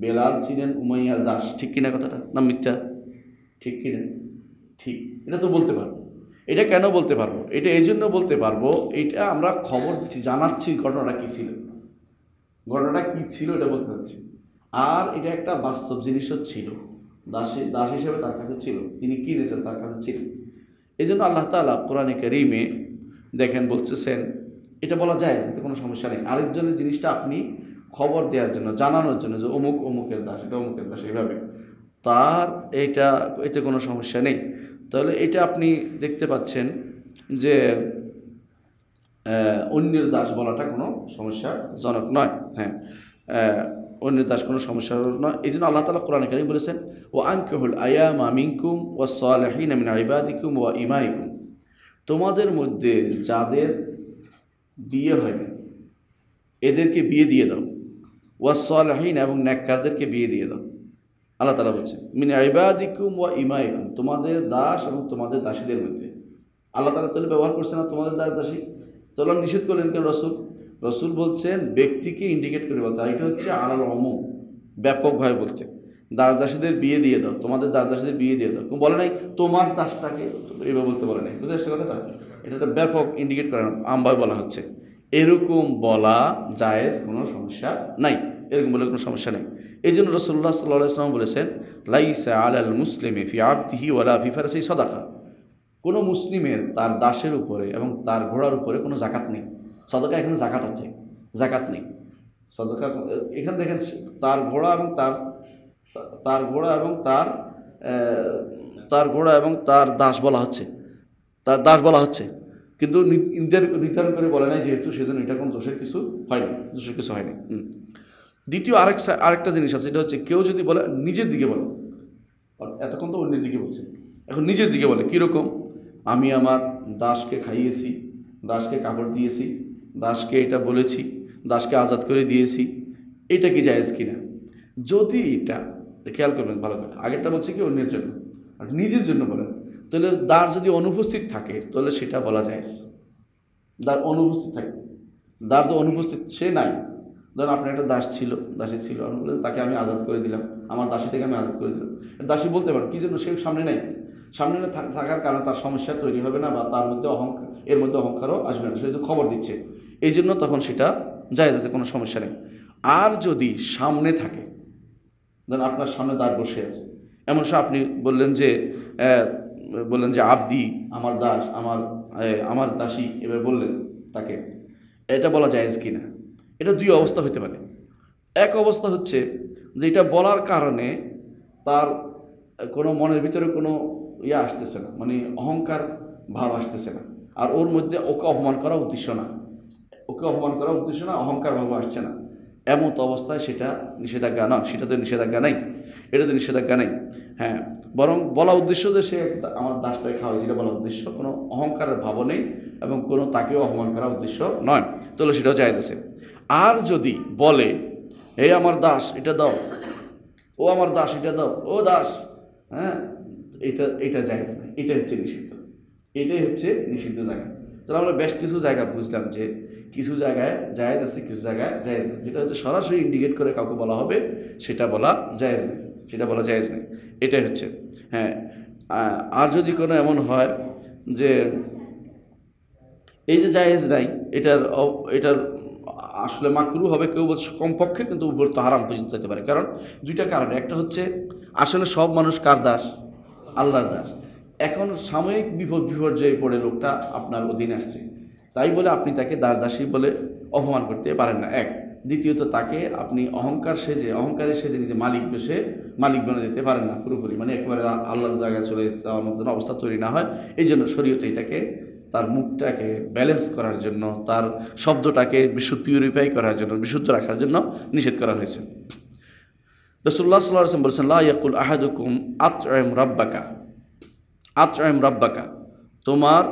বেলাল ছিলেন উমাইয়ার দাস। ঠিক কিনা কথাটা? না মিথ্যা? ঠিক কিনা? ঠিক। এটা তো বলতে পারবো। এটা কেন বলতে পারবো? এটা এই জন্য বলতে পারবো, এটা আমরা খবর দিচ্ছি, জানাচ্ছি ঘটনাটা কী ছিল, এটা বলতে চাচ্ছি। আর এটা একটা বাস্তব জিনিসও ছিল, দাস হিসেবে তার কাছে ছিল, তিনি কিনেছেন, তার কাছে ছিল। এই জন্য আল্লাহ তাআলা কোরআনে কারীমে দেখেন বলতেছেন, এটা বলা যায়, এতে কোনো সমস্যা নেই। আরেকজনের জিনিসটা আপনি খবর দেওয়ার জন্য, জানানোর জন্য যে অমুকের দাস, এটা অমুকের দাস, এইভাবে তার এতে কোনো সমস্যা নেই। তাহলে এটা আপনি দেখতে পাচ্ছেন যে অন্যের দাস বলাটা কোনো সমস্যাজনক নয়। হ্যাঁ, অন্যের দাস কোনো সমস্যা নয়। এই জন্য আল্লাহ তাআলা কোরআনে কারীম বলেছেন, ও আনকিহুল আয়ামা মিনকুম ওয়াস সালিহিনা মিন ইবাদিকুম ওয়া ইমাইকুম, তোমাদের মধ্যে যাদের বিয়ে হয়নি এদেরকে বিয়ে দিয়ে দাও, ওয়াস সালিহিন, এবং নেককারদেরকে বিয়ে দিয়ে দাও। আল্লাহ তাআলা বলছেন মিন ইবাদিকুম ওয়া ইমাইকুম, তোমাদের দাস এবং তোমাদের দাসীদের মধ্যে। আল্লাহ তাআলা তাহলে ব্যবহার করছে না তোমাদের দাস দাসী, তাহলে নিষেধ করলেন কেন রসুল বলছেন ব্যক্তিকে ইন্ডিকেট করে বলতে, এটা হচ্ছে আলাল উমুম, ব্যাপকভাবে বলতে, দাস দাসীদের বিয়ে দিয়ে দাও, তোমাদের দাস দাসীদের বিয়ে দিয়ে দাও। বলে নাই তোমার দাসটাকে, এইভাবে বলতে বলে নাই, বুঝতে আসছে কথাটা? এটা একটা ব্যাপক ইন্ডিকেট করে আমভাবে বলা হচ্ছে, এরকম বলা জায়েজ, কোনো সমস্যা নাই, এরকম বলে কোনো সমস্যা নেই। এই জন্য রাসূলুল্লাহ সাল্লাল্লাহু আলাইহি ওয়াসাল্লাম বলেছেন, লাইসা আলাল মুসলিমি ফি আবদিহি ওয়ালা ফি ফারসি সাদাকা। কোনো মুসলিমের তার দাসের উপরে এবং তার ঘোড়ার উপরে কোনো জাকাত নেই। সাদাকা এখানে জাকাত হচ্ছে, জাকাত নেই। সাদাকা এখানে দেখেন তার ঘোড়া এবং তার ঘোড়া এবং তার ঘোড়া এবং তার দাস বলা হচ্ছে, তার দাস বলা হচ্ছে, কিন্তু নির্ধারণ করে বলে নাই যেহেতু, সেজন্য এটা কোনো দোষের কিছু হয়নি, দোষের কিছু হয়নি। দ্বিতীয় আরেকটা জিনিস আছে, এটা হচ্ছে কেউ যদি বলে নিজের দিকে বলে, এতক্ষণ তো অন্যের দিকে বলছে, এখন নিজের দিকে বলে কীরকম, আমি আমার দাসকে খাইয়েছি, দাসকে কাপড় দিয়েছি, দাসকে এটা বলেছি, দাসকে আজাদ করে দিয়েছি, এটা কি জায়েজ কিনা? যদি এটা খেয়াল করবেন ভালো করে, আগেরটা বলছে কি অন্যের জন্য, আর নিজের জন্য বলেন, তাহলে দাস যদি অনুপস্থিত থাকে তাহলে সেটা বলা জায়েজ। দাস অনুপস্থিত থাকে, দাস যে অনুপস্থিত সে নাই, ধরেন আপনার একটা দাস ছিল, দাসী ছিল, আপনি বললেন তাকে আমি আজাদ করে দিলাম, আমার দাসীটাকে আমি আজাদ করে দিলাম। দাসী বলতে পারেন কী জন্য, সে সামনে নাই, সামনে না থাকার কারণে তার সমস্যা তৈরি হবে না, বা তার মধ্যে এর মধ্যে অহংকারও আসবে না, সে শুধু খবর দিচ্ছে, এই জন্য তখন সেটা জায়েজ আছে, কোনো সমস্যা নেই। আর যদি সামনে থাকে, ধরেন আপনার সামনে দাস বসে আছে, এমন সময় আপনি বললেন যে আবদি, আমার দাস, আমার দাসী, এভাবে বললেন তাকে, এটা বলা জায়েজ কিনা? এটা দুই অবস্থা হতে পারে। এক অবস্থা হচ্ছে যে এটা বলার কারণে তার কোনো মনের ভিতরে কোনো আসতেছে না, মানে অহংকার ভাব আসতেছে না, আর ওর মধ্যে ওকে অপমান করা উদ্দেশ্য না, অহংকার ভাব আসছে না, এমন অবস্থায় সেটা নিষেধাজ্ঞা না, সেটাতে নিষেধাজ্ঞা নেই, এটাতে নিষেধাজ্ঞা নেই। হ্যাঁ, বরং বলা উদ্দেশ্য যে সে আমার দাসটাকে খাওয়াইছে, এটা বলা উদ্দেশ্য, কোনো অহংকারের ভাবও নেই এবং কোনো তাকেও অপমান করার উদ্দেশ্য নয়, তাহলে সেটাও জায়েজ আছে। আর যদি বলে এই আমার দাস এটা দাও, ও আমার দাস এটা দাও, ও দাস, হ্যাঁ, এটা জায়েজ না, এটাই হচ্ছে নিষিদ্ধ, এটাই হচ্ছে নিষিদ্ধ জায়গা। তাহলে আমরা বেশ কিছু জায়গা বুঝলাম যে কিছু জায়গায় জায়েজ আছে, কিছু জায়গায় জায়েজ নেই। যেটা হচ্ছে সরাসরি ইন্ডিকেট করে কাউকে বলা হবে সেটা বলা জায়েজ নেই, এটাই হচ্ছে। হ্যাঁ, আর যদি কোনো এমন হয় যে এই যে জায়েজ নাই, এটার আসলে মাকরু হবে, কেউ বলছে কমপক্ষে, কিন্তু উপর তো হারাম পর্যন্ত যেতে পারে। কারণ দুইটা কারণে, একটা হচ্ছে আসলে সব মানুষ কার দাস? আল্লাহর দাস। এখন সাময়িক বিপর্যয়ে পড়ে লোকটা আপনার অধীনে আসছে, তাই বলে আপনি তাকে দাসী বলে অপমান করতে পারেন না, এক। দ্বিতীয়ত তাকে আপনি অহংকারের সেজে নিজে মালিক বনে যেতে পারেন না পুরোপুরি, মানে একেবারে আল্লাহর জায়গায় চলে যাওয়ার মতো অবস্থা তৈরি না হয়। এই জন্য শরীয়তে এটাকে, তার মুখটাকে ব্যালেন্স করার জন্য, তার শব্দটাকে পিউরিফাই করার জন্য, বিশুদ্ধ রাখার জন্য নিষেধ করা হয়েছে। রাসূলুল্লাহ সাল্লাল্লাহু আলাইহি ওয়াসাল্লাম বলেছেন, লা ইয়াকুল আহাদুকুম আত'ইম রাব্বাকা, তোমার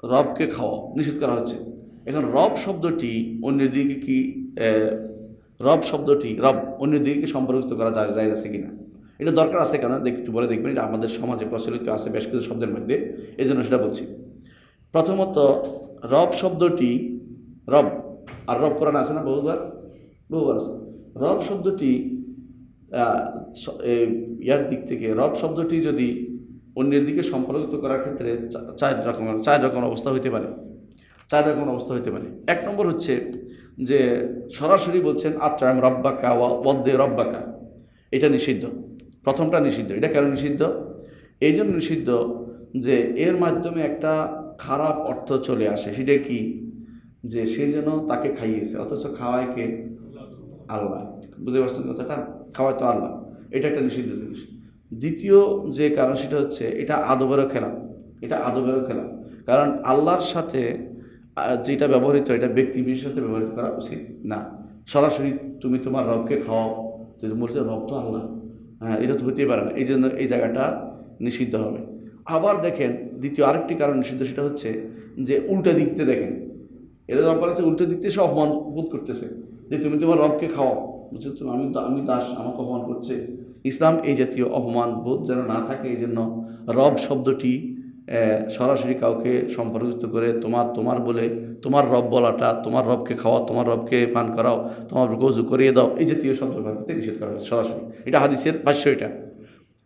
রবকে খাওয়াও, নিষেধ করা হচ্ছে। এখন রব শব্দটি অন্যের দিকে অন্যের দিকে কি সম্পর্কিত করা যায় আছে কিনা, এটা দরকার আছে, কেন একটু বলে দেখবেন, এটা আমাদের সমাজে প্রচলিত আছে বেশ কিছু শব্দের মধ্যে, এই জন্য সেটা বলছি। প্রথমত, রব শব্দটি, রব আর রব কোরআনে আছে না, বহুবার আছে। রব শব্দটি ইয়ার দিক থেকে, রব শব্দটি যদি অন্যের দিকে সম্পর্কিত করার ক্ষেত্রে চার রকম অবস্থা হইতে পারে। এক নম্বর হচ্ছে যে সরাসরি বলছেন আত্রাম রব্বাকা ওয়াদ্দে রব্বাকা, এটা নিষিদ্ধ। প্রথমটা নিষিদ্ধ। এটা কেন নিষিদ্ধ? এই জন্য নিষিদ্ধ যে এর মাধ্যমে একটা খারাপ অর্থ চলে আসে। সেটা কি? যে সে যেন তাকে খাইয়েছে, অথচ খাওয়ায় কে? আল্লাহ। বুঝতে পারছেন কথাটা? খাওয়ায় তো আল্লাহ। এটা একটা নিষিদ্ধ জিনিস। দ্বিতীয় যে কারণ, সেটা হচ্ছে এটা আদবেরও খেলাফ। কারণ আল্লাহর সাথে যেটা ব্যবহৃত, এটা ব্যক্তি বিশেষের সাথে ব্যবহৃত করা উচিত না। সরাসরি তুমি তোমার রবকে খাওয়াও, তুমি বলছো রব তো আল্লাহ, হ্যাঁ, এটা তো হতেই পারে না। এই জন্য এই জায়গাটা নিষিদ্ধ হবে। আবার দেখেন, দ্বিতীয় আরেকটি কারণ নিষিদ্ধ, সেটা হচ্ছে যে উল্টা দিকতে দেখেন, এটা যখন বলেছে উল্টা দিকতে সে অপমান বোধ করতেছে, যে তুমি তোমার রবকে খাওয়াও, বুঝছো, আমি দাস, আমাকে অপমান করছে। ইসলাম এই জাতীয় অপমান বোধ যেন না থাকে, এই জন্য রব শব্দটি সরাসরি কাউকে সম্পর্কিত করে তোমার বলে, তোমার রব বলাটা, তোমার রবকে খাওয়া, তোমার রবকে পান করাও, তোমার ওযু করিয়ে দাও, এই জাতীয় শব্দ ব্যবহার করতে নিষেধ করা হয়েছে সরাসরি। এটা হাদিসের ভাষ্য। এটা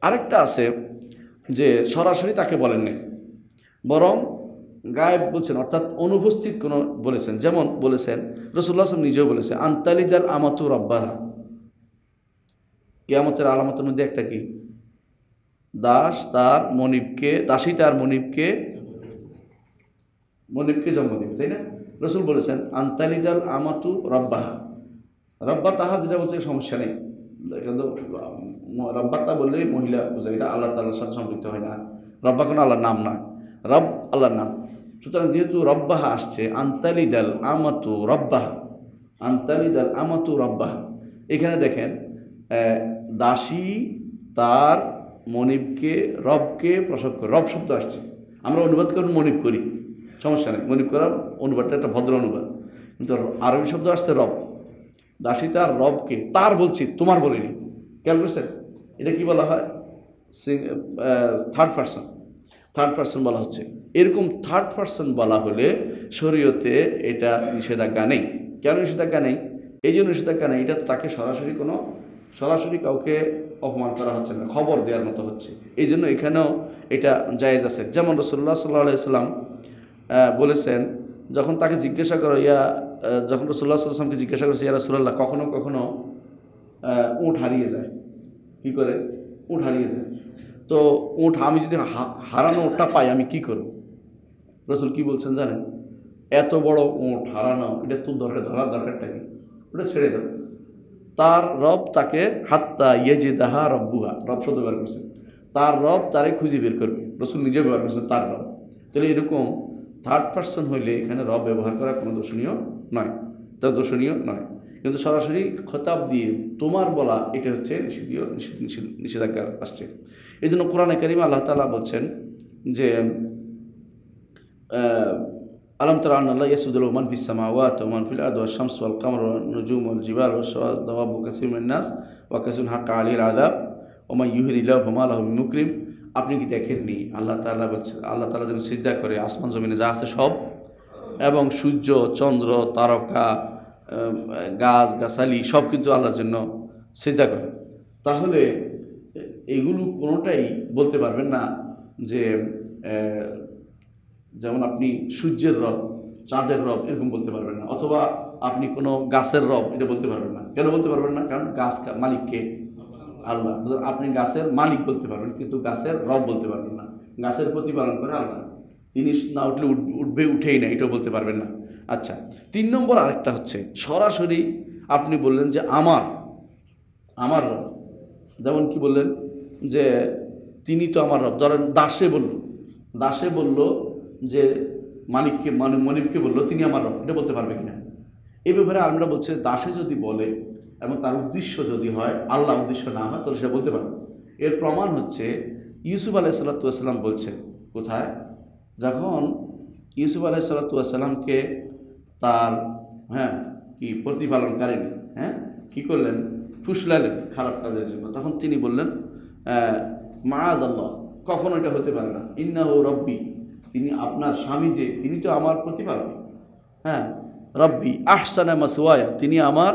আরেকটা আছে যে সরাসরি তাকে বলেন নাই, বরং গায়েব বলছেন, অর্থাৎ অনুপস্থিত কোনো বলেছেন। যেমন বলেছেন রাসূলুল্লাহ সাল্লাল্লাহু আলাইহি ওয়াসাল্লাম নিজেও বলেছে, আনতালিদাল আমাতু রব্বাহা। কিয়ামতের আলামতের মধ্যে একটা কি? দাসী তার মনিবকে জন্ম দেবে, তাই না? রাসূল বলেছেন আনতালিদাল আমাতু রব্বাহা। রব্বা তাহা যেটা বলছে সমস্যা নেই, কিন্তু রব্বাতা বললেই মহিলা বোঝায়, এটা আল্লাহ তাআলার সাথে সম্পৃক্ত হয় না। রব্বা কোনো আল্লাহর নাম নয়, রব আল্লাহর নাম। সুতরাং যেহেতু রব্বাহা আসছে, আনতালিদাল আমাতু রব্বাহা, আনতালিদাল আমাতু রব্বাহা, এখানে দেখেন দাসী তার মনিবকে, রবকে প্রসব করে, রব শব্দ আসছে। আমরা অনুবাদ করে মনিব করি, সমস্যা নেই, মনিব করার অনুবাদটা একটা ভদ্র অনুবাদ, কিন্তু আরবি শব্দ আসছে রব। দাসী তার রবকে, তার বলছি, তোমার বলিনি, খেয়াল করছেন? এটা কি বলা হয়? থার্ড পার্সন বলা হচ্ছে। এরকম থার্ড পার্সন বলা হলে শরীয়তে এটা নিষেধাজ্ঞা নেই। কেন নিষেধাজ্ঞা নেই? এই জন্য নিষেধাজ্ঞা নেই, এটা তাকে সরাসরি কাউকে অপমান করা হচ্ছে না, খবর দেওয়ার মতো হচ্ছে, এই জন্য এখানেও এটা জায়েজ আছে। যেমন রাসূলুল্লাহ সাল্লাল্লাহু আলাইহি ওয়াসাল্লাম বলেছেন, যখন তাকে জিজ্ঞাসা করো যখন রাসূলুল্লাহ সাল্লাল্লাহু আলাইহি ওয়াসাল্লামকে জিজ্ঞাসা করেছে, ইয়া রাসূলুল্লাহ, কখনো উট হারিয়ে যায়, কি করে? উট হারিয়ে যায়, তো আমি যদি হারানো উটটা পাই আমি কি করব? রাসূল কি বলছেন জানেন? এত বড় উট হারানো, এটা তোর ধরার দরকারটা কি? ওটা ছেড়ে দাও, তার রব তাকে হাত্তা ইয়াজিদাহা রব্বুহা, রব শব্দ ব্যবহার করছেন, তার রব তারে খুঁজে বের করবে। রাসূল নিজে ব্যবহার করছেন তার রব। তাহলে এরকম থার্ড পার্সন হইলে এখানে রব ব্যবহার করা কোনো দোষণীয় নয়। কিন্তু সরাসরি খতাব দিয়ে তোমার বলা, এটা হচ্ছে নিষেধাজ্ঞা আসছে। এই জন্য কোরআনে কারিমে আল্লাহ তাআলা বলছেন যে আলম তারা আন্নাল্লাহ ইয়াসজুদু লাহু মান ফিস সামাওয়াতি ওয়া মান ফিল আরদি ওয়াশ শামসু ওয়াল কামারু ওয়ান নুজুমু ওয়াল জিবালু ওয়াশ দাওয়াবু কাসীরুম মিনান নাস ওয়া কাসীরুন হাক্কা আলাইহিল আযাব ওয়া মান ইউহিনিল্লাহু ফামা লাহু মিন মুকরিম। আপনি কি দেখেননি আল্লাহ তাআলা বলছেন, আল্লাহ তাআলা যখন সিজদা করে আসমান জমিনে যা আছে সব, এবং সূর্য চন্দ্র তারকা গাছ গাছালি সব কিন্তু আল্লাহর জন্য সিজদা করে। তাহলে এগুলো কোনোটাই বলতে পারবেন না যে যেমন আপনি সূর্যের রব, চাঁদের রব এরকম বলতে পারবেন না, অথবা আপনি কোনো গাছের রব এটা বলতে পারবেন না। কেন বলতে পারবেন না? কারণ গাছ মালিককে আল্লাহ। আপনি গাছের মালিক বলতে পারবেন, কিন্তু গাছের রব বলতে পারবেন না। গাছের প্রতিপালন করে আল্লাহ, তিনি না উঠলে উঠেই না, এটাও বলতে পারবেন না। আচ্ছা, 3 নম্বর আরেকটা হচ্ছে সরাসরি আপনি বললেন যে আমার রব। যেমন কি বললেন যে তিনি তো আমার রব। ধরেন দাসে বলল যে মালিককে, মনিবকে বললো তিনি আমার রব, এটা বলতে পারবে কিনা? এই ব্যাপারে আমরা বলছে দাসে যদি বলে এবং তার উদ্দেশ্য যদি হয় আল্লাহ, উদ্দেশ্য না হয়, তাহলে সেটা বলতে পারবে। এর প্রমাণ হচ্ছে ইউসুফ আলাইহিস সালাতু ওয়াস সালাম বলছে, কোথায়? যখন ইউসুফ আলাইহিস সালাতু ওয়াস সালামকে তার কি প্রতিপালনকারিনী কি করলেন? ফুসলালেন খারাপ কাজের জন্য। তখন তিনি বললেন মাআদাল্লাহ, কখনো এটা হতে পারে না, ইন্নাহু রব্বি, তিনি আপনার স্বামী যে, তিনি তো আমার প্রতিপালক। রব্বি আহসানা মাসওয়ায়া, তিনি আমার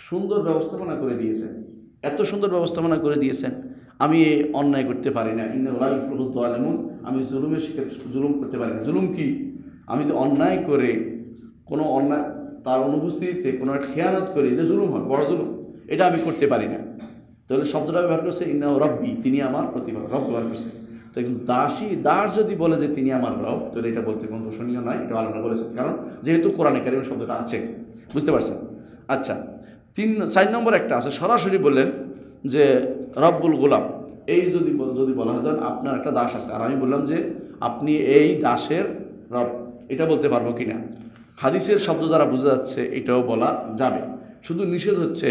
সুন্দর ব্যবস্থাপনা করে দিয়েছেন, এত সুন্দর ব্যবস্থাপনা করে দিয়েছেন, আমি অন্যায় করতে পারি না। ইন্নাহু লা ইফলিহু যালিমুন, আমি জুলুম করতে পারি না। জুলুম কি? আমি তো অন্যায় করে, কোনো অন্যায় তার অনুপস্থিতিতে কোনো একটা খেয়ানত করি, এটা জুলুম হয়, বড় জুলুম, এটা আমি করতে পারি না। তাহলে শব্দটা ব্যবহার করছে ইন্নাহু রব্বি, তিনি আমার প্রতিপালক, রব ব্যবহার করছে। তো দাস যদি বলে যে তিনি আমার রব, তাহলে এটা বলতে কোনো দোষণীয় নয়, এটা আল্লাহ বলেছেন, কারণ যেহেতু কোরআনে কারিমে শব্দটা আছে, বুঝতে পারছেন? আচ্ছা, 4 নম্বর একটা আছে, সরাসরি বললেন যে রব্বুল গোলাম। এই যদি বলা হয়, আপনার একটা দাস আছে আর আমি বললাম যে আপনি এই দাসের রব, এটা বলতে পারবো কিনা? হাদিসের শব্দ দ্বারা বোঝা যাচ্ছে এটাও বলা যাবে। শুধু নিষেধ হচ্ছে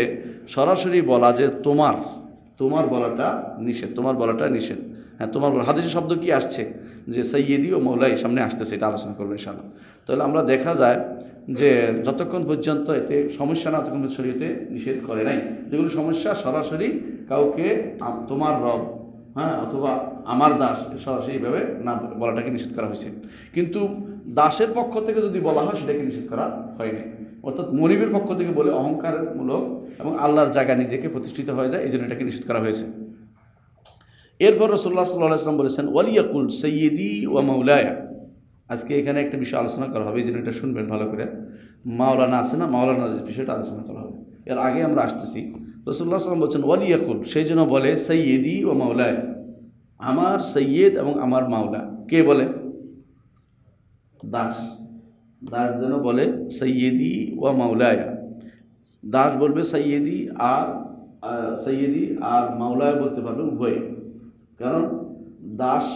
সরাসরি বলা যে তোমার বলাটা নিষেধ, তোমার হাদিসের শব্দ কি আসছে যে সৈয়দি ও মৌলাই, সামনে আসতেছে, এটা আলোচনা করবো ইনশাআল্লাহ। তাহলে আমরা দেখা যায় যে যতক্ষণ পর্যন্ত এতে সমস্যা না, ততক্ষণ শরীয়তে নিষেধ করে নাই। যেগুলো সমস্যা, সরাসরি কাউকে তোমার রব অথবা আমার দাস, সরাসরি এইভাবে না বলাটাকে নিষেধ করা হয়েছে। কিন্তু দাসের পক্ষ থেকে যদি বলা হয় সেটাকে নিষেধ করা হয়নি, অর্থাৎ মনিবের পক্ষ থেকে বলে অহংকারমূলক এবং আল্লাহর জায়গা নিজেকে প্রতিষ্ঠিত হয়ে যায়, এই জন্য এটাকে নিষেধ করা হয়েছে। এরপর রাসূলুল্লাহ সাল্লাল্লাহু আলাইহি ওয়াসাল্লাম বলেছেন ওয়ালিয়াকুল সাইয়্যিদি ওয়া মাওলায়া। আজকে এখানে একটা বিষয় আলোচনা করা হবে, এই জন্য এটা শুনবেন ভালো করে। মাওলানা আছে না, মাওলানার বিষয়টা আলোচনা করা হবে। এর আগে আমরা আসতেছি। রাসূলুল্লাহ সাল্লাল্লাহু আলাইহি ওয়াসাল্লাম বলছেন ওয়ালিয়াকুল, সেই জন্য বলে সাইয়্যিদি ওয়া মাওলায়া, আমার সৈয়দ এবং আমার মাওলা। কে বলে? দাস। দাস যেন বলে সৈয়দি ওয়া মাওলায়া। দাস বলবে সৈয়দি আর সৈয়দি আর মাওলায়া বলতে পারবে উভয়ে। কারণ দাস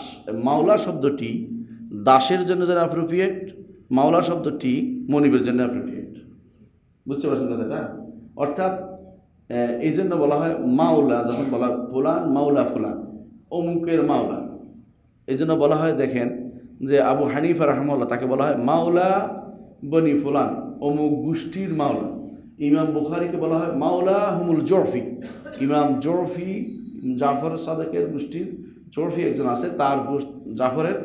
মাওলা শব্দটি দাসের জন্য যেন অ্যাপ্রোপ্রিয়েট, মাওলা শব্দটি মনিবের জন্য অ্যাপ্রোপ্রিয়েট। বুঝতে পারছেন কথাটা? অর্থাৎ এই জন্য বলা হয় মাওলা, যখন বলা ফুলান মাওলা ফুলান, অমুকের মাওলা। এই জন্য বলা হয়, দেখেন যে আবু হানিফা রাহমাহুল্লাহ তাকে বলা হয় মাওলা বনি ফুলান, অমুক গোষ্ঠীর মাওলা। ইমাম বুখারীকে বলা হয় মাওলা হুমুল জরফি, ইমাম জরফি, জাফর সাদেকের গোষ্ঠীর জরফি একজন আছে, তার জাফরের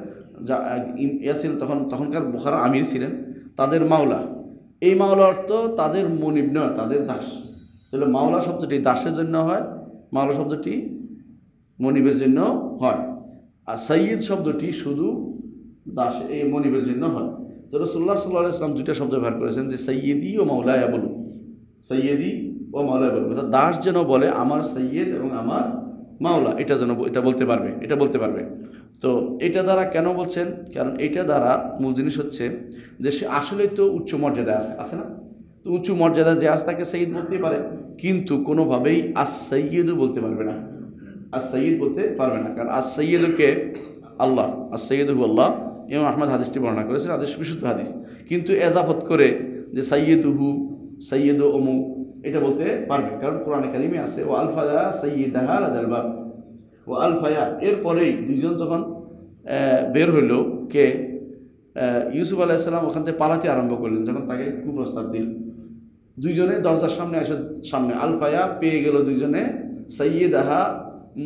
ছিল তখনকার বুখারা আমির ছিলেন, তাদের মাওলা। এই মাওলা অর্থ তাদের মনিব নয়, তাদের দাস। তাহলে মাওলা শব্দটি দাসের জন্য হয়, মাওলা শব্দটি মনিবের জন্য হয়, আর সৈয়দ শব্দটি শুধু দাস এই মনিবের জন্য হয়। তো রাসূলুল্লাহ সাল্লাল্লাহু আলাইহি ওয়াসাল্লাম দুইটা শব্দ ব্যবহার করেছেন, যে সৈয়দি ও মাওলায়া বলুন, সৈয়দি ও মাওলায়া বলুন। অর্থাৎ দাস যেন বলে আমার সৈয়দ এবং আমার মাওলা, এটা যেন এটা বলতে পারবে, এটা বলতে পারবে। তো এটা দ্বারা কেন বলছেন? কারণ এটা দ্বারা মূল জিনিস হচ্ছে যে সে আসলেই তো উচ্চ মর্যাদায় আছে না? তো উচ্চ মর্যাদা যে আছে তাকে সৈয়দ বলতেই পারে, কিন্তু কোনোভাবেই আস সৈয়দও বলতে পারবে না, আর সৈয়দ বলতে পারবে না। কারণ আস সৈয়দকে আল্লাহ, আর সৈয়দ আল্লাহ, ইমাম আহমদ হাদিসটি বর্ণনা করেছেন, হাদিস বিশুদ্ধ হাদিস। কিন্তু এজাফত করে যে সৈয়দুহু, সৈয়দ অমুক, এটা বলতে পারবে, কারণ কোরআনে কারিমে আছে ও আলফায়া সৈয়দাহা লাদাল বাব, ও আলফায়া। এরপরেই দুইজন যখন বের হইল, কে? ইউসুফ আলাইহিস সালাম ওখান থেকে পালাতে আরম্ভ করলেন, যখন তাকে কুপ্রস্তাব দিল, দুইজনে দরজার সামনে এসে সামনে আলফায়া পেয়ে গেল দুইজনে সৈয়দাহা,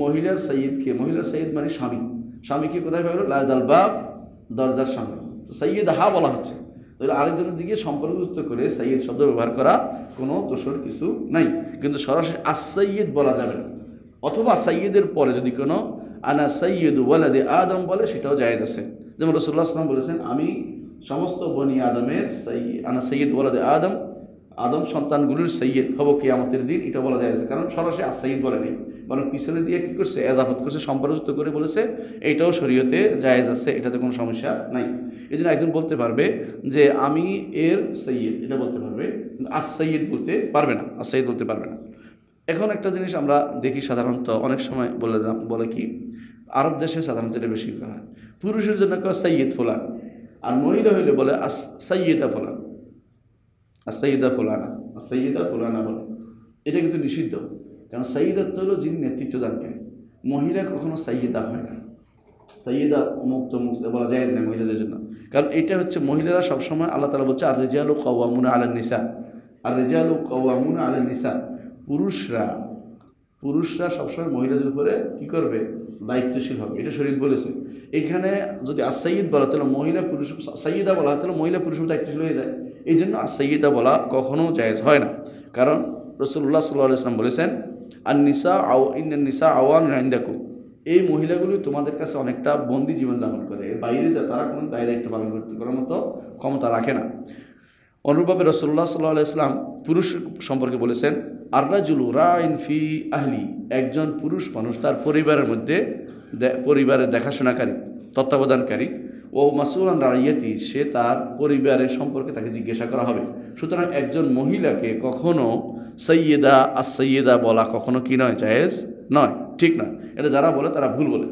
মহিলার সৈয়দকে, মহিলার সৈয়দ মানে স্বামী, স্বামীকে কোথায় পাইল? লাদাল বাব, দরজার সামনে। তো সৈয়দাহা বলা হচ্ছে, তাহলে আরেকজনের দিকে সম্পর্কযুক্ত করে সৈয়দ শব্দ ব্যবহার করা কোনো দোষের কিছু নাই, কিন্তু সরাসরি আস সৈয়দ বলা যাবে না। অথবা সৈয়দের পরে যদি কোনো আনা সৈয়দ ওয়ালাদে আদম বলে, সেটাও জায়েজ আছে। যেমন রাসূলুল্লাহ সাল্লাল্লাহু আলাইহি ওয়াসাল্লাম বলেছেন আমি সমস্ত বনি আদমের আনা সৈয়দ ওয়ালাদে আদম, আদম সন্তানগুলির সৈয়দ হব কিয়ামতের দিন, এটা বলা যায়। কারণ সরাসরি আস সৈয়দ বলেনি, বরং পিছনে দিয়ে কী করছে? এজাফত করছে, সম্পর্কযুক্ত করে বলেছে। এইটাও শরীয়তে জায়েজ আছে, এটাতে কোনো সমস্যা নাই। এই জন্য একজন বলতে পারবে যে আমি এর সৈয়দ, এটা বলতে পারবে, আস সৈয়দ বলতে পারবে না, আস সৈয়দ বলতে পারবে না। এখন একটা জিনিস আমরা দেখি সাধারণত অনেক সময় বলে কি, আরব দেশে সাধারণত এটা বেশি করা হয়, পুরুষের জন্য কেউ সৈয়দ ফুলান, আর মহিলা হইলে বলে আস সৈয়দা ফুলান, আর সৈয়দা ফুলানা, আর সৈয়দা ফুলানা বলে। এটা কিন্তু নিষিদ্ধ, কারণ সৈয়দাত্ব হলো যিনি নেতৃত্ব দানকারী। মহিলা কখনো সৈয়দা হয় না, সৈয়দা অমুক তমুক বলা যায় না মহিলাদের জন্য, কারণ এটা হচ্ছে মহিলারা সবসময় আল্লাহ তাআলা বলছে আর রিজালু কাওয়ামুনা আলান নিসা, আর রিজালু কাওয়ামুনা আলান নিসা, পুরুষরা সবসময় মহিলাদের উপরে কি করবে? দায়িত্বশীল হবে, এটা শরীয়ত বলেছে। এখানে যদি আস-সাইয়্যিদ বলা, তাহলে মহিলা পুরুষ, সাইয়্যিদা বলা তাহলে মহিলা পুরুষ দায়িত্বশীল হয়ে যায়। এই জন্য আস-সাইয়্যিদা বলা কখনো জায়েজ হয় না, কারণ রাসূলুল্লাহ সাল্লাল্লাহু আলাইহি ওয়াসাল্লাম বলেছেন আন-নিসা ইন্নান নিসা আওয়ানুন ইনদাকুম, এই মহিলাগুলি তোমাদের কাছে অনেকটা বন্দী জীবনযাপন করে, এর বাইরে তারা কোনো দায়িত্ব পালন করতে করার মতো ক্ষমতা রাখে না। অনুরূপভাবে রাসূলুল্লাহ সাল্লাল্লাহু আলাইহি ওয়াসাল্লাম পুরুষ সম্পর্কে বলেছেন আর রাজুলু রাইন ফি আহলি, একজন পুরুষ মানুষ তার পরিবারের মধ্যে পরিবারের দেখাশোনাকারী, তত্ত্বাবধানকারী, ও মাসউলান রাইয়াতি, সে তার পরিবারের সম্পর্কে তাকে জিজ্ঞাসা করা হবে। সুতরাং একজন মহিলাকে কখনো সৈয়দা আর সৈয়দা বলা কখনো কি নয়? জায়েজ নয়, ঠিক নয়। এটা যারা বলে তারা ভুল বলে।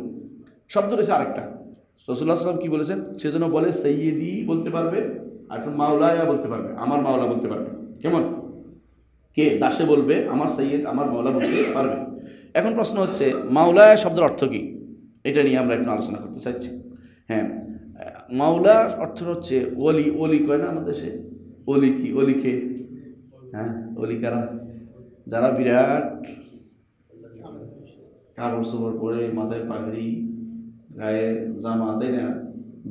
শব্দ রয়েছে আরেকটা, রাসূলুল্লাহ সাল্লাল্লাহু আলাইহি ওয়াসাল্লাম কি বলেছেন? সেজন্য বলে সৈয়দি বলতে পারবে, আর একটু মাওলায়া বলতে পারবে, আমার মাওলা বলতে পারবে। কেমন? কে? দাসে বলবে আমার সৈয়দ, আমার মাওলা বলতে পারবে। এখন প্রশ্ন হচ্ছে মাওলায়া শব্দের অর্থ কী, এটা নিয়ে আমরা একটু আলোচনা করতে চাইছি। হ্যাঁ, মাওলা অর্থ হচ্ছে ওলি, ওলি কয় না আমাদের দেশে, ওলি কি? ওলিকে, হ্যাঁ ওলি কারা? যারা বিরাট কাপড় চোপড় পরে, মাথায় পাগড়ি, গায়ে জামা, তাই না,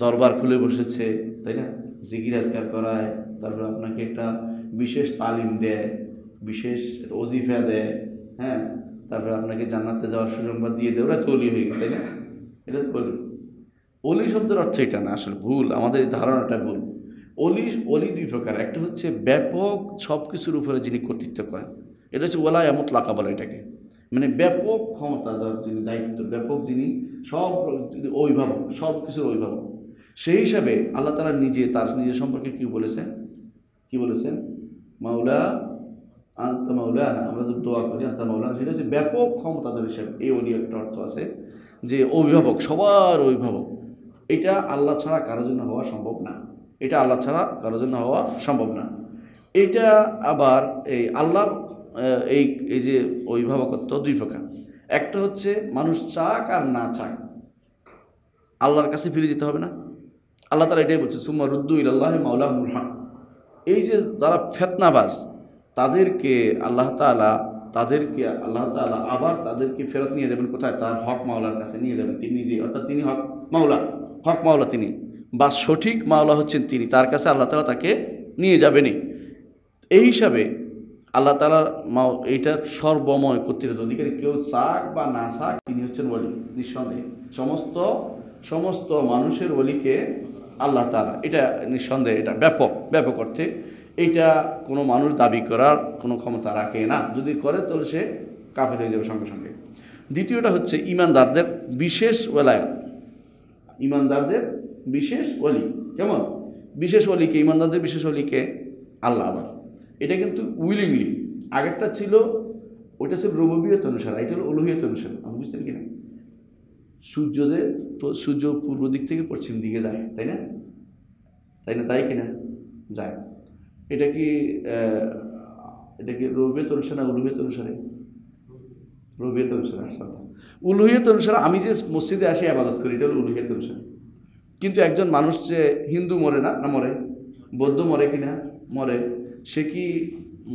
দরবার খুলে বসেছে, তাই না, জিকির আজকার করায়, তারপর আপনাকে একটা বিশেষ তালিম দেয়, বিশেষ ওজিফা দেয়, হ্যাঁ, তারপরে আপনাকে জান্নাতে যাওয়ার সুসংবাদ দিয়ে দেয়, ওরা তো অলি হয়ে গেছে, তাই না? এটা তো অলি। অলি শব্দের অর্থ এটা না, আসলে ভুল, আমাদের এই ধারণাটা ভুল। অলি অলি দুই প্রকার, একটা হচ্ছে ব্যাপক সব কিছুর উপরে যিনি কর্তৃত্ব করেন, এটা হচ্ছে ওলায়া মুতলাকা বলে এটাকে, মানে ব্যাপক ক্ষমতাধর যিনি, দায়িত্ব ব্যাপক যিনি, সব অভিভাবক, সব কিছুর অভিভাবক। সেই হিসাবে আল্লাহ তাআলা নিজে তার নিজের সম্পর্কে কি বলেছেন, কি বলেছেন? মাওলা আনতা মাওলানা, আমরা যে দোয়া করি আনতা মাওলানা, সেটা হচ্ছে ব্যাপক ক্ষমতাধর হিসাবে। এই অলি একটা অর্থ আছে যে অভিভাবক, সবার অভিভাবক। এটা আল্লাহ ছাড়া কারোর জন্য হওয়া সম্ভব না, এটা আল্লাহ ছাড়া কারোর জন্য হওয়া সম্ভব না। এটা আবার এই আল্লাহর এই এই যে অভিভাবকত্ব দুই প্রকার। একটা হচ্ছে মানুষ চাক আর না চাক আল্লাহর কাছে ফিরে যেতে হবে না, আল্লাহ তাআলা এটাই বলছে সুম্মা রুদ্দু ইলাল্লাহি মাওলাহুমুল হক। এই যে যারা ফিতনাবাজ তাদেরকে আল্লাহ তাআলা আবার তাদেরকে ফেরত নিয়ে যাবেন কোথায়? তার হক মাওলার কাছে নিয়ে যাবেন তিনি নিজে, অর্থাৎ তিনি হক মাওলা, হক মাওলা তিনি, বা সঠিক মাওলা হচ্ছেন তিনি, তার কাছে আল্লাহ তাআলা তাকে নিয়ে যাবেনই। এই হিসাবে আল্লাহ তাআলা এইটা সর্বময় কর্তৃত্বের অধিকারী, কেউ চাক বা না চাক তিনি হচ্ছেন ওলি নিঃসন্দেহে। সমস্ত মানুষের ওলিকে আল্লাহ তাআলা, এটা নিঃসন্দেহে, এটা ব্যাপক অর্থে এইটা কোনো মানুষ দাবি করার কোনো ক্ষমতা রাখে না, যদি করে তাহলে সে কাফের হয়ে যাবে সঙ্গে সঙ্গে। দ্বিতীয়টা হচ্ছে ইমানদারদের বিশেষ ওলায়াত, ইমানদারদের বিশেষ ওলি। কেমন বিশেষ ওলিকে? ইমানদারদের বিশেষ ওলিকে আল্লাহ আবার, এটা কিন্তু উইলিংলি। আগেরটা ছিল, ওইটা ছিল রুবুবিয়ত অনুসারে, এটা হলো উলুহিয়ত অনুসারে। আপনি বুঝতেন কিনা? সূর্য পূর্ব দিক থেকে পশ্চিম দিকে যায়, তাই না? তাই কিনা যায়? এটা কি রুবুবিয়ত অনুসারে না উলুহিয়ত অনুসারে? রুবুবিয়ত অনুসারে। উলুহিয়ত অনুসারে আমি যে মসজিদে আসি ইবাদত করি, এটা হলো উলুহিয়ত অনুসারে। কিন্তু একজন মানুষ যে হিন্দু মরে না মরে, বৌদ্ধ মরে কিনা মরে, সে কি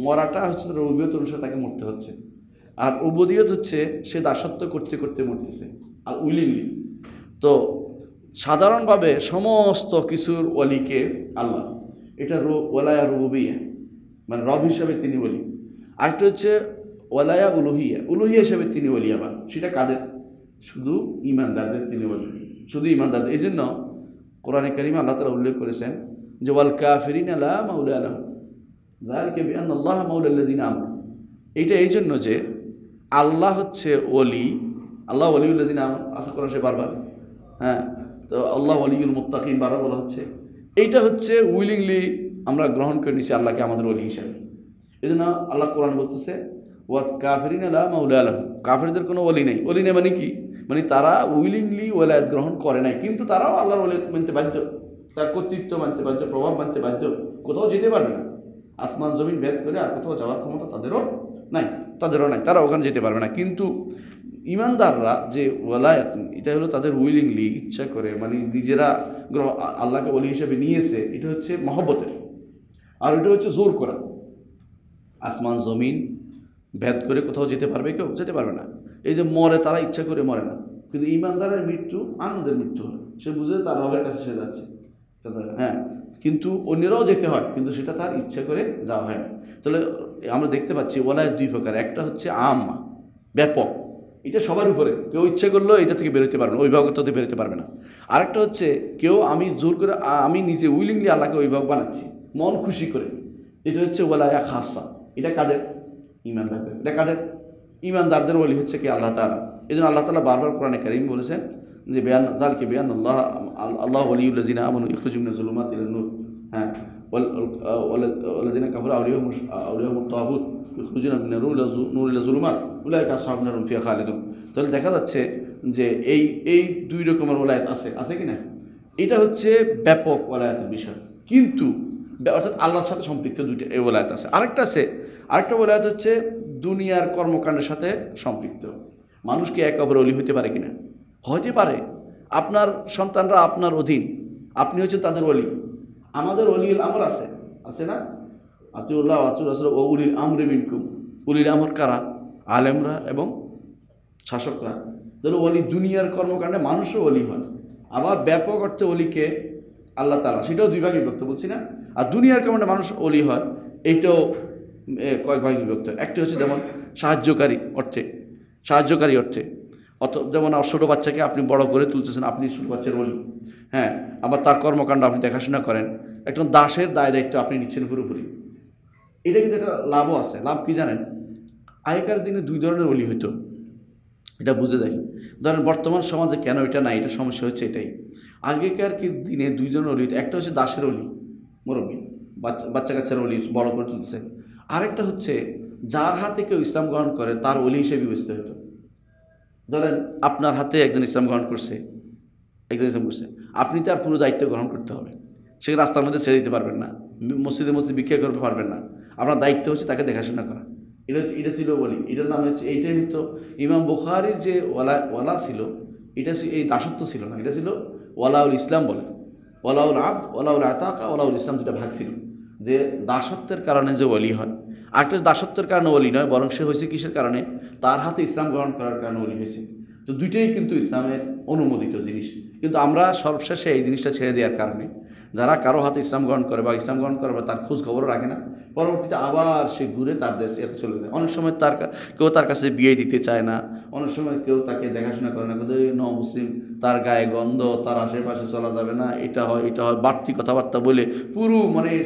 মরাটা হচ্ছে রুবুবিয়ত অনুসারে তাকে মরতে হচ্ছে, আর উবুদিয়ত হচ্ছে সে দাসত্ব করতে করতে মরতেছে, আর উইলিংলি। তো সাধারণভাবে সমস্ত কিছুর ওলিকে আল্লাহ, এটা ওলায়া রুবুবিয়া, মানে রব হিসাবে তিনি ওলি। আরেকটা হচ্ছে ওলায়া উলুহিয়া হিসাবে তিনি ওলি। আবার সেটা কাদের? শুধু ইমানদারদের তিনি ওলি, শুধু ইমানদারদের। এই জন্য কোরআনে কারিমে আল্লাহ তাআলা উল্লেখ করেছেন যে ওয়াল কাফিরিনা লা মাওলা লাহুম যালিকা বিআন্নাল্লাহা মাওলাল্লাযিনা আমানু। এইটা এই জন্য যে আল্লাহ হচ্ছে ওলি, আল্লাহ ওলিউল্লাযিনা আমানু আছে কোরআন সে বারবার, হ্যাঁ। তো আল্লাহ ওলিউল মুত্তাকিন বারবার বলা হচ্ছে। এইটা হচ্ছে উইলিংলি আমরা গ্রহণ করে নিচ্ছি আল্লাহকে আমাদের ওলি হিসাবে। এই জন্য আল্লাহ কোরআন বলতেছে ওয়াত কাফিরিনা লা মাওলা লাহুম, কাফিরদের কোনো ওলি নেই। ওলি নেই মানে কি? মানে তারা উইলিংলি ওলায়াত গ্রহণ করে নাই, কিন্তু তারাও আল্লাহর ওলায়াত মানতে বাধ্য, তার কর্তৃত্ব মানতে বাধ্য, প্রভাব মানতে বাধ্য। কোথাও যেতে পারবে না, আসমান জমিন ভেদ করে আর কোথাও যাওয়ার ক্ষমতা তাদেরও নাই, তারা ওখানে যেতে পারবে না। কিন্তু ইমানদাররা যে ওলায়াত, এটা হলো তাদের উইলিংলি, ইচ্ছা করে, মানে নিজেরা আল্লাহকে ওলি হিসেবে নিয়েছে, এটা হচ্ছে মহব্বতের। আর এটা হচ্ছে জোর করা। আসমান জমিন ভেদ করে কোথাও যেতে পারবে? কেউ যেতে পারবে না। এই যে মরে, তারা ইচ্ছা করে মরে না, কিন্তু ইমানদারের মৃত্যু আনন্দের মৃত্যু হয়, সে বুঝে তার রবের কাছে সে যাচ্ছে, হ্যাঁ। কিন্তু অন্যরাও যেতে হয়, কিন্তু সেটা তার ইচ্ছা করে যাওয়া হয় না। তাহলে আমরা দেখতে পাচ্ছি ওলায়াত দুই প্রকার। একটা হচ্ছে আম্মা, ব্যাপক, এটা সবার উপরে, কেউ ইচ্ছা করলেও এটা থেকে বেরোতে পারবে না, অভিভাবকত্ব থেকে বেরোতে পারবে না। আরেকটা হচ্ছে কেউ আমি জোর করে, আমি নিজে উইলিংলি আল্লাহকে অভিভাবক বানাচ্ছি মন খুশি করে, এটা হচ্ছে ওলায়া খাসা। এটা কাদের? ইমানদারদের। এটা কাদের? ইমানদারদের ওলি হচ্ছে কি? আল্লাহ তাআলা। এই জন্য আল্লাহ তাআলা বারবার কোরআনে কারীম বলেছেন যে আল্লাহ ওলিউল্লাযিনা আমানু ইখরিজুহুম মিনাজ যুলুমাতি ইলান নূর, হ্যাঁ, ওয়াল্লাযিনা কাফারু আউলিয়াহুমুত তাগুত ইখরিজুনা মিনান নূর ইলা যুলুমাত উলাইকা আসহাবুন নার হুম ফিহা খালিদুন। তাহলে দেখা যাচ্ছে যে এই দুই রকমের ওলায়াত আছে কি না? এটা হচ্ছে ব্যাপক ওলায়াতের বিষয়, কিন্তু অর্থাৎ আল্লাহর সাথে সম্পৃক্ত দুইটা এই ওলায়াত আছে। আরেকটা ওলায়াত হচ্ছে দুনিয়ার কর্মকাণ্ডের সাথে সম্পৃক্ত। মানুষ কি একে অপরের ওলি হতে পারে কিনা? হতে পারে। আপনার সন্তানরা আপনার অধীন, আপনি হচ্ছেন তাদের ওলি। আমাদের ওলিল আমর আছে না? আতিউল্লাহ আতিউর রাসূল ও উলিল আমরি মিনকুম। উলিল আমর কারা? আলেমরা এবং শাসকরা। তাহলে ওলি দুনিয়ার কর্মকাণ্ডে মানুষও ওলি হয়। আবার ব্যাপক অর্থে ওলিকে আল্লাহ তাআলা, সেটাও দুই ভাগে বিভক্ত, বলছি না? আর দুনিয়ার কর্মকাণ্ডে মানুষ ওলি হয়, এইটাও কয়েক ভাগে বিভক্ত। একটা হচ্ছে যেমন সাহায্যকারী অর্থে, সাহায্যকারী অর্থে। যেমন ছোটো বাচ্চাকে আপনি বড় করে তুলতেছেন, আপনি ছোটো বাচ্চার ওলি, হ্যাঁ, আবার তার কর্মকাণ্ড আপনি দেখাশোনা করেন, একজন দাসের দায় দায়িত্ব আপনি নিচ্ছেন পুরোপুরি। এটা কিন্তু একটা লাভও আছে। লাভ কি জানেন? আগেকার দিনে দুই ধরনের ওলি হইতো, এটা বুঝে দেখেন। ধরেন বর্তমান সমাজে কেন এটা নাই, এটা সমস্যা হচ্ছে এটাই। আগেকার কি দিনে দুই ধরনের ওলি হইতো, একটা হচ্ছে দাসের ওলি, মুরব্বী, বাচ্চা কাচ্চার ওলি বড় করে তুলছে। আরেকটা হচ্ছে যার হাতে কেউ ইসলাম গ্রহণ করে তার ওলি হিসেবে বিবেচিত হতো। ধরেন আপনার হাতে একজন ইসলাম গ্রহণ করছে, আপনি তার পুরো দায়িত্ব গ্রহণ করতে হবে। সে রাস্তার মধ্যে ছেড়ে দিতে পারবেন না, মসজিদে ভিক্ষা করতে পারবেন না। আপনার দায়িত্ব হচ্ছে তাকে দেখাশোনা করা। এটা ছিল ওলি। এটার নাম হচ্ছে, এইটাই হতো ইমাম বুখারীর যে ওয়ালা ছিল, এটা এই দাসত্ব ছিল না, এটা ছিল ওয়ালাউল ইসলাম বলে। ওয়ালাউল আবদ, ওয়ালাউল আতাকা, ওয়ালাউল ইসলাম, দুটা ভাগ ছিল। যে দাসত্বের কারণে যে ওলি হয়, আরেকটা দাসত্বের কারণে ওলি নয়, বরং সে হয়েছে কিসের কারণে? তার হাতে ইসলাম গ্রহণ করার কারণে ওলি হয়েছে। তো দুইটাই কিন্তু ইসলামের অনুমোদিত জিনিস। কিন্তু আমরা সর্বশেষে এই জিনিসটা ছেড়ে দেওয়ার কারণে যারা কারো হাতে ইসলাম গ্রহণ করে বা ইসলাম গ্রহণ করে বা তার খোঁজ খবরও রাখে না, পরবর্তীতে আবার সে ঘুরে তার দেশে এতে চলে যায়। অনেক সময় কেউ তার কাছে বিয়ে দিতে চায় না, অনেক সময় কেউ তাকে দেখাশোনা করে না, কিন্তু ন মুসলিম, তার গায়ে গন্ধ, তার আশেপাশে চলা যাবে না, এটা হয় বাড়তি কথাবার্তা বলে পুরো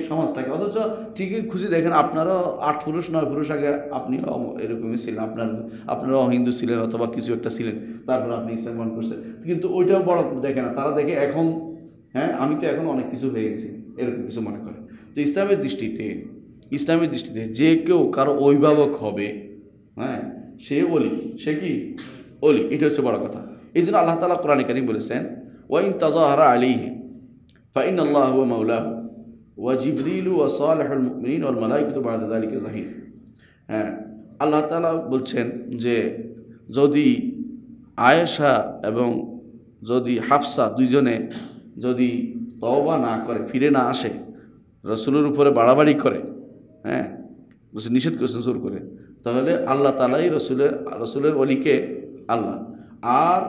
সমাজটাকে। অথচ ঠিকই খুশি দেখেন, আপনারও 8 পুরুষ 9 পুরুষ আগে আপনিও এরকমই ছিলেন, আপনারাও হিন্দু ছিলেন অথবা কিছু একটা ছিলেন, তারপর আপনি ইসলাম গ্রহণ করছেন, কিন্তু ওইটাও বড় দেখে না। তারা দেখে এখন, হ্যাঁ আমি তো এখন অনেক কিছু হয়ে গেছি, এরকম কিছু মনে করে। তো ইসলামের দৃষ্টিতে যে কেউ কারো অভিভাবক হবে, হ্যাঁ, সে ওলি, সে কি ওলি, এটা হচ্ছে বড় কথা। এই জন্য আল্লাহ তাআলা কোরআনে কারীম বলেছেন, ওয়াইন তাযাহারা আলাইহি ফাইনাল্লাহু হুয়া মাওলাহু ওয়া জিবরিলু ওয়া সালিহুল মুমিনিন ওয়াল মালাইকাতু বা'দা যালিকা যাহির। হ্যাঁ, আল্লাহ তাআলা বলছেন যে যদি আয়েশা এবং যদি হাফসা দুইজনে যদি তওবা না করে, ফিরে না আসে, রসুলের উপরে বাড়াবাড়ি করে, হ্যাঁ, নিষেধ করেছেন জোর করে, তাহলে আল্লাহ তাআলাই রসুলের ওলিকে আল্লাহ, আর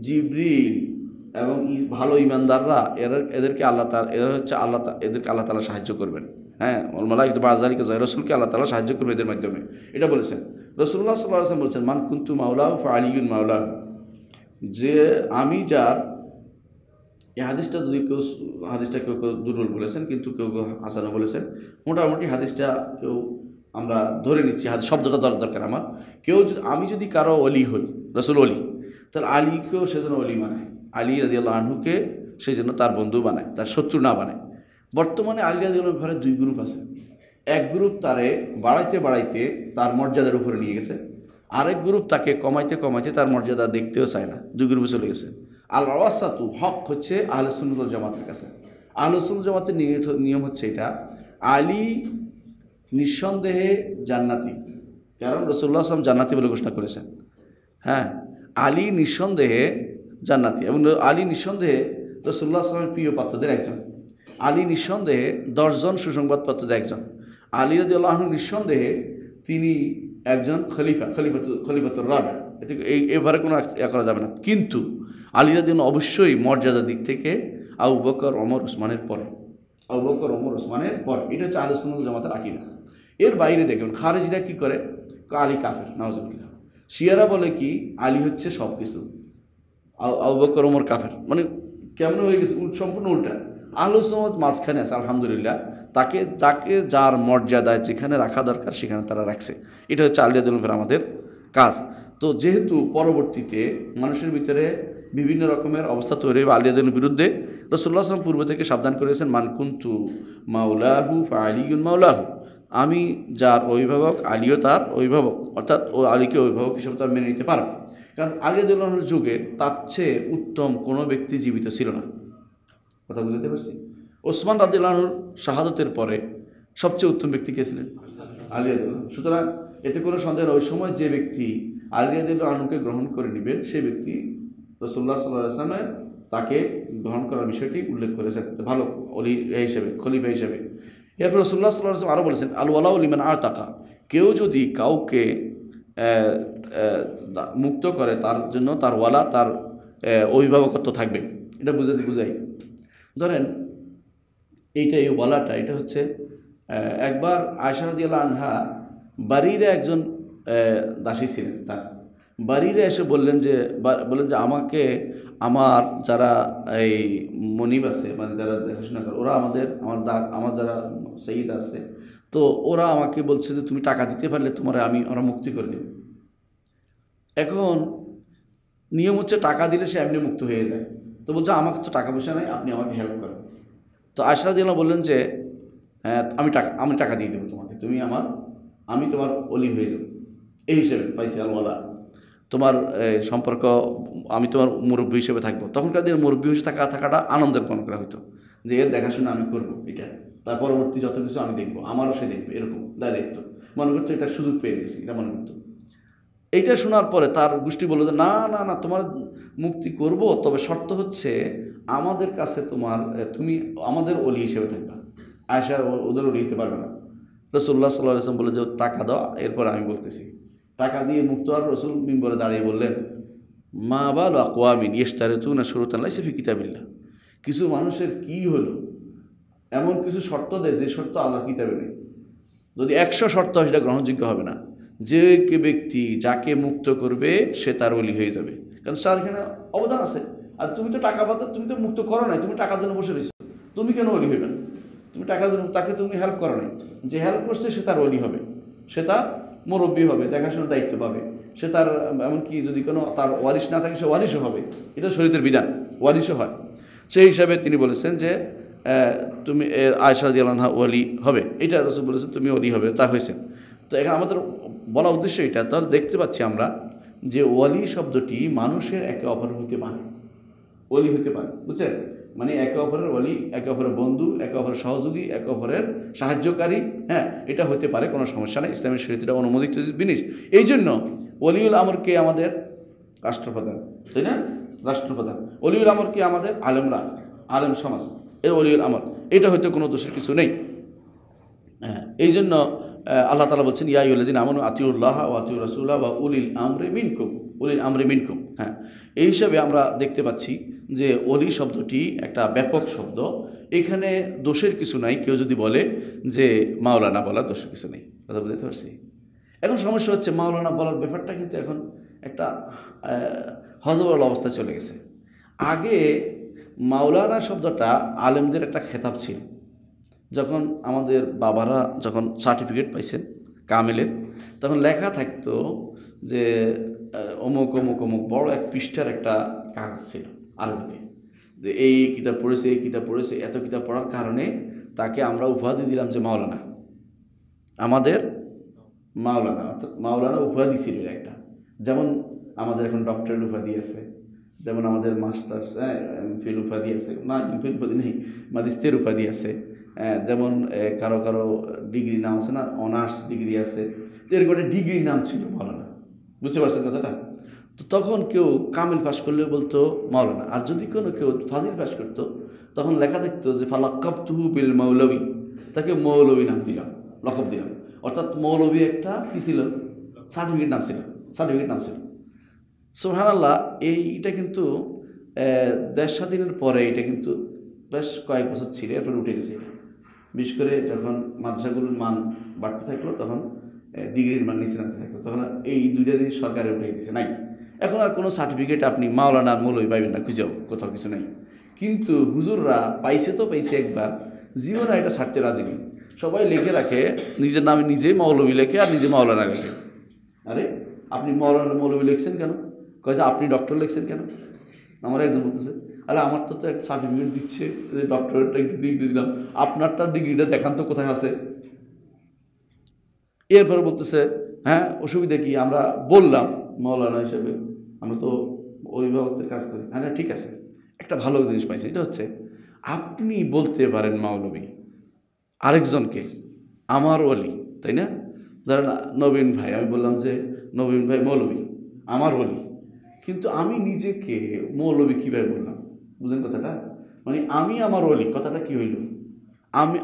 জিবরিল এবং ভালো ইমানদাররা এদেরকে এরা হচ্ছে এদেরকে আল্লাহ তাআলা সাহায্য করবেন। হ্যাঁ, ওয়াল মালাইকাতু বা'দা যালিকা যাহির, রসুলকে আল্লাহ তাআলা সাহায্য করবে এদের মাধ্যমে, এটা বলেছেন। রাসূলুল্লাহ সাল্লাল্লাহু আলাইহি ওয়াসাল্লাম বলছেন, মান কুনতু মাওলাহু ফাআলিয়ুন মাওলাহু, যে আমি যার, এই হাদিসটা যদি কেউ দুর্বল বলেছেন, কিন্তু কেউ হাসানও বলেছেন। মোটামুটি হাদিসটা আমরা ধরে নিচ্ছি, শব্দটা দরকার আমার। আমি যদি কারো অলি হই, রসুল অলি, তাহলে আলীকেও সেজন্য অলি বানায়, আলী রাদিয়াল্লাহু আনহুকে সেই জন্য তার বন্ধু বানায়, তার শত্রু না বানায়। বর্তমানে আলী রাদিয়াল্লাহু আনহুর ঘরে 2 গ্রুপ আছে। এক গ্রুপ তারে বাড়াইতে তার মর্যাদার উপরে নিয়ে গেছে, আরেক গ্রুপ তাকে কমাইতে তার মর্যাদা দেখতেও চায় না। 2 গ্রুপে চলে গেছে। আল ওয়াসাতু হক হচ্ছে আহলে সুন্নাত ওয়াল জামাতের কাছে। আহলে সুন্নাত জামাতের নিয়ম হচ্ছে এটা, আলী নিঃসন্দেহে জান্নাতি, কারণ রাসূলুল্লাহ সাল্লাল্লাহু আলাইহি ওয়াসাল্লাম জান্নাতি বলে ঘোষণা করেছেন। হ্যাঁ, আলী নিঃসন্দেহে জান্নাতি, এবং আলী নিঃসন্দেহে রাসূলুল্লাহ সাল্লাল্লাহু আলাইহি ওয়াসাল্লামের প্রিয় পাত্রদের একজন। আলী নিঃসন্দেহে 10 জন সুসংবাদ পাত্রদের একজন। আলী রাদিয়াল্লাহু আনহু নিঃসন্দেহে তিনি একজন খলিফাতুর রাবে, এবারে কোনো করা যাবে না। কিন্তু আলী রাদিয়াল্লাহু আনহু অবশ্যই মর্যাদার দিক থেকে আবু বকর, ওমর, ওসমানের পরে, এটা হচ্ছে আহলে সুন্নাত ওয়াল জামাতের আকীদা। এর বাইরে দেখুন খারেজিরা কি করে, আলী কাফের, নাউজুবিল্লাহ। শিয়ারা বলে কি, আলী হচ্ছে সব কিছু, আবু বকর, ওমর কাফের। কেমন হয়ে গেছে, সম্পূর্ণ উল্টা। আহলে সুন্নাত মাঝখানে আছে, আলহামদুলিল্লাহ। যাকে যার মর্যাদায় যেখানে রাখা দরকার সেখানে তারা রাখছে। এটা হচ্ছে আলী রাদিয়াল্লাহু আনহু আমাদের কাজ। তো যেহেতু পরবর্তীতে মানুষের ভিতরে বিভিন্ন রকমের অবস্থা তৈরি হবে আলী রাদিয়াল্লাহু আনহুর বিরুদ্ধে, রাসূলুল্লাহ সাল্লাল্লাহু আলাইহি ওয়াসাল্লাম পূর্ব থেকে সাবধান করেছেন, মান কুনতু মাওলাহু ফাআলিয়ুন মাওলাহু, আমি যার অভিভাবক আলীও তার অভিভাবক, অর্থাৎ ও আলীকে অভিভাবক হিসেবে তার মেনে নিতে পারো। কারণ আলী রাদিয়াল্লাহু আনহুর যুগে তার চেয়ে উত্তম কোনো ব্যক্তি জীবিত ছিল না। কথা বুঝতে পারছি? ওসমান রাদিয়াল্লাহু আনহুর শাহাদতের পরে সবচেয়ে উত্তম ব্যক্তি কে ছিলেন? আলী রাদিয়াল্লাহু আনহু। সুতরাং এতে কোনো সন্দেহ নেই, ওই সময় যে ব্যক্তি আলী রাদিয়াল্লাহু আনহুকে গ্রহণ করে নেবেন, সেই ব্যক্তি রাসূলুল্লাহ সাল্লাল্লাহু আলাইহি ওয়াসাল্লাম তাকে গ্রহণ করার বিষয়টি উল্লেখ করেছেন, ভালো অলি হিসেবে, খলিফা হিসেবে। এরপর রাসূলুল্লাহ সাল্লাল্লাহু আলাইহি ওয়াসাল্লাম আরও বলেছেন, আল ওয়ালাউ লিমান আতাকা, কেউ যদি কাউকে মুক্ত করে তার জন্য তার ওয়ালা, তার অভিভাবকত্ব থাকবে। এটা বুঝাই। ধরেন এই ওয়ালাটা, এটা হচ্ছে একবার আয়েশা রাদিয়াল্লাহু আনহা বাড়ির একজন দাসী ছিলেন, তার বাড়িতে এসে বললেন যে আমাকে আমার যারা এই মনিব আছে, মানে যারা দেখাশোনা করে, ওরা আমার যারা সঈদ আছে, তো ওরা আমাকে বলছে যে তুমি টাকা দিতে পারলে ওরা মুক্তি করে দেবে। এখন নিয়ম হচ্ছে টাকা দিলে সে এমনি মুক্ত হয়ে যায়। তো বলছে আমাকে তো টাকা পয়সা নাই, আপনি আমাকে হেল্প করেন। তো আয়সা রাদিয়াল্লাহু আনহা বললেন যে হ্যাঁ, আমি টাকা দিয়ে দেবো তোমাকে, আমি তোমার অলি হয়ে যাবো। এই হিসেবে পাইছি আলওয়ালা, তোমার সম্পর্ক, আমি তোমার মুরব্বী হিসেবে থাকবো। তখনকার দিনে মুরব্বী হিসেবে থাকাটা আনন্দের মনে করা হতো, যে এর দেখাশোনা আমি করবো, এটা তার পরবর্তী যত কিছু আমি দেখবো, আমারও সে দেখবে, এরকম দায়িত্ব মনে করতো। এটা সুযোগ পেয়ে গেছি, এটা মনে করতো। এইটা শোনার পরে তার গোষ্ঠী বললো যে না না না, তোমার মুক্তি করব, তবে শর্ত হচ্ছে আমাদের কাছে তুমি আমাদের অলি হিসেবে থাকবা। আয়েশা ওদের অলি হতে পারবে না। রাসূলুল্লাহ সাল্লাল্লাহু আলাইহি ওয়াসাল্লাম বলে যে টাকা দাও, এরপর আমি বলতেছি। টাকা দিয়ে মুক্ত আর রাসূল মিম্বরে দাঁড়িয়ে বললেন, মা বালু আকওয়ামিন ইশতারিতুনা শুরুতান লাইসা ফি কিতাবিল্লাহ। কিছু মানুষের কি হলো, এমন কিছু শর্ত দেয় যে শর্ত আল্লাহর কিতাবে নেই। যদি 100 শর্ত হয় সেটা গ্রহণযোগ্য হবে না। যে ব্যক্তি যাকে মুক্ত করবে সে তার ওলি হয়ে যাবে, কারণ তার এখানে অবদান আছে। আর তুমি তো টাকা পাতা, তুমি তো মুক্ত করো নাই, তুমি টাকার জন্য বসে রয়েছো, তুমি কেন ওলি হইবে না? তুমি টাকার জন্য তাকে তুমি হেল্প করো নাই, যে হেল্প করছে সে তার ওলি হবে, সে তার মুরব্বী হবে, দেখাশোনার দায়িত্ব পাবে। সে তার এমনকি যদি কোনো তার ওয়ারিশ না থাকে, সে ওয়ারিশও হবে। এটা শরীয়তের বিধান, ওয়ারিশও হয়। সেই হিসাবে তিনি বলেছেন যে তুমি আয়েশা রাদিয়াল্লাহু আনহা ওলি হবে, এটা রাসূল বলেছেন তুমি ওলি হবে, তা হয়েছে। তো এখানে আমাদের বলা উদ্দেশ্য এটা। তাহলে দেখতে পাচ্ছি আমরা যে ওয়ালি শব্দটি মানুষের একে অপর হইতে পারে, ওলি হইতে পারে, বুঝছেন? মানে একে অপরের ওলি, একে অপরের বন্ধু, একে অপরের সহযোগী, একে অপরের সাহায্যকারী। হ্যাঁ, এটা হতে পারে, কোনো সমস্যা নেই, ইসলামের শরীয়তে অনুমোদিত জিনিস। এই জন্য ওলিউল আমরকে আমাদের রাষ্ট্রপ্রধান, তাই না? রাষ্ট্রপ্রধান ওলিউল আমরকে আমাদের আলেম সমাজ এর ওলিউল আমর, এটা হয়তো কোনো দোষের কিছু নেই। হ্যাঁ, এই জন্য আল্লাহ তাআলা বলছেন ইয়া আইয়ুহাল্লাযীনা আমানু আতিউল্লাহ ওয়া আতিউর রাসূলা ওয়া উলিল আমরি মিনকুম। হ্যাঁ, এই হিসাবে আমরা দেখতে পাচ্ছি যে ওলি শব্দটি একটা ব্যাপক শব্দ। এখানে দোষের কিছু নাই। কেউ যদি বলে যে মাওলানা বলা দোষের কিছু নেই, কথা বুঝতে পারছি? এখন সমস্যা হচ্ছে মাওলানা বলার ব্যাপারটা কিন্তু এখন একটা হযবরল অবস্থায় চলে গেছে। আগে মাওলানা শব্দটা আলেমদের একটা খেতাব ছিল। যখন আমাদের বাবারা যখন সার্টিফিকেট পাইছেন কামেলের, তখন লেখা থাকতো যে অমুক অমুক অমুক বড় এক পৃষ্ঠার একটা কাগজ ছিল আরবিতে, যে এই কিতাব পড়েছে, এই কিতাব পড়েছে, এত কিতাব পড়ার কারণে তাকে আমরা উপাধি দিলাম যে মাওলানা, আমাদের মাওলানা। অর্থাৎ মাওলানা উপাধি ছিল একটা। যেমন আমাদের এখন ডক্টরের উপাধি আছে, যেমন আমাদের মাস্টার্স এমফিল উপাধি আছে, না এমফিল উপাধি নেই, ম্যাজিস্ট্রেট উপাধি আছে। যেমন কারো কারো ডিগ্রি নাম আছে না, অনার্স ডিগ্রি আছে, এরকম একটা ডিগ্রির নাম ছিল মাওলানা। বুঝতে পারছেন কথাটা? তো তখন কেউ কামিল পাশ করলে বলতো মাওলানা, আর যদি কেউ ফাজিল পাশ করতো তখন লেখা থাকতো যে ফালাক্কাবতুহু বিল মৌলবী, তাকে মৌলবী নাম দিলাম, লকব দিলাম। অর্থাৎ মৌলবী একটা কী ছিল, সার্টিফিকেট নাম ছিল। সুবহানাল্লাহ। এইটা কিন্তু দেশ স্বাধীনের পরে এটা কিন্তু বেশ কয়েক বছর ছিল, এরপরে উঠে গেছে। বিশেষ করে যখন মাদ্রাসাগুলোর মান বাড়তে থাকলো, তখন ডিগ্রির মান নিচে নামতে থাকলো, তখন এই দুইটা জিনিস সরকারে উঠে গেছে, নাই। এখন আর কোনো সার্টিফিকেট আপনি মাওলানার মৌলবী পাইবেন না, খুঁজেও কোথাও কিছু নাই। কিন্তু হুজুররা পাইছে একবার, জীবনে এটা ছাড়তে রাজি নেই। সবাই লিখে রাখে নিজের নামে, নিজে মৌলবী লেখে আর নিজে মাওলানা লেখে। আরে আপনি মৌলবী লিখছেন কেন? কয় যে আপনি ডক্টর লিখছেন কেন? আমার একজন বলতেছে, আরে আমার তো একটা সার্টিফিকেট দিচ্ছে যে ডক্টরেটটা ডিগ্রি দিলাম, আপনারটা ডিগ্রিটা দেখান তো কোথায় আছে। এরপরে বলতেছে হ্যাঁ অসুবিধা কি, আমরা বললাম মাওলানা হিসেবে, আমরা তো অভিভাবকদের কাজ করি। হ্যাঁ ঠিক আছে, একটা ভালো জিনিস পাইছে, এটা হচ্ছে আপনি বলতে পারেন মাওলবী আরেকজনকে আমার ওলি, তাই না? ধরেন নবীন ভাই, আমি বললাম যে নবীন ভাই মৌলবী, আমার ওলি, কিন্তু আমি নিজেকে মৌলবী কীভাবে বললাম? বুঝলেন কথাটা? মানে আমি আমার ওলি, কথাটা কি হইল? আমি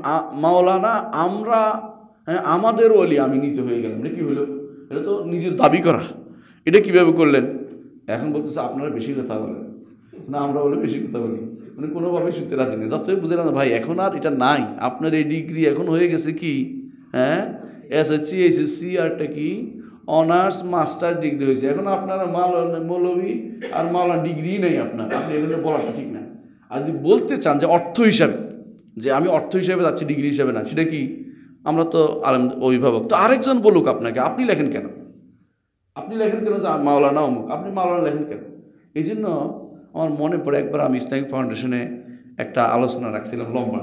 মাওলানা, আমরা আমাদের ওলি, আমি নিজে হয়ে গেলাম, এটা কি হইল? এটা তো নিজের দাবি করা। এটা কিভাবে করলেন? এখন বলতেছে আপনারা বেশি কথা বলেন না, আমরা বলে বেশি কথা বলি, মানে কোনোভাবেই শুনতে রাজি নেই। যতই বুঝলাম ভাই এখন আর এটা নাই, আপনার এই ডিগ্রি এখন হয়ে গেছে কি, হ্যাঁ এসএসসি এইচএসসি আরটা কি অনার্স মাস্টার ডিগ্রি হয়েছে, এখন আপনারা মৌলভী আর মাওলানা ডিগ্রি নেই আপনার, আপনি এগুলো বলাটা ঠিক না। আর যদি বলতে চান যে অর্থ হিসাবে, যে আমি অর্থ হিসাবে যাচ্ছি ডিগ্রি হিসাবে না, সেটা কি? আমরা তো আলেম অভিভাবক, তো আরেকজন বলুক আপনাকে, আপনি লেখেন কেন? আপনি লেখেন কেন যে মাওলানা অমুক, আপনি মাওলানা লেখেন কেন? এই জন্য আমার মনে পড়ে একবার আমি ইসলামিক ফাউন্ডেশনে একটা আলোচনা রাখছিলাম লম্বা,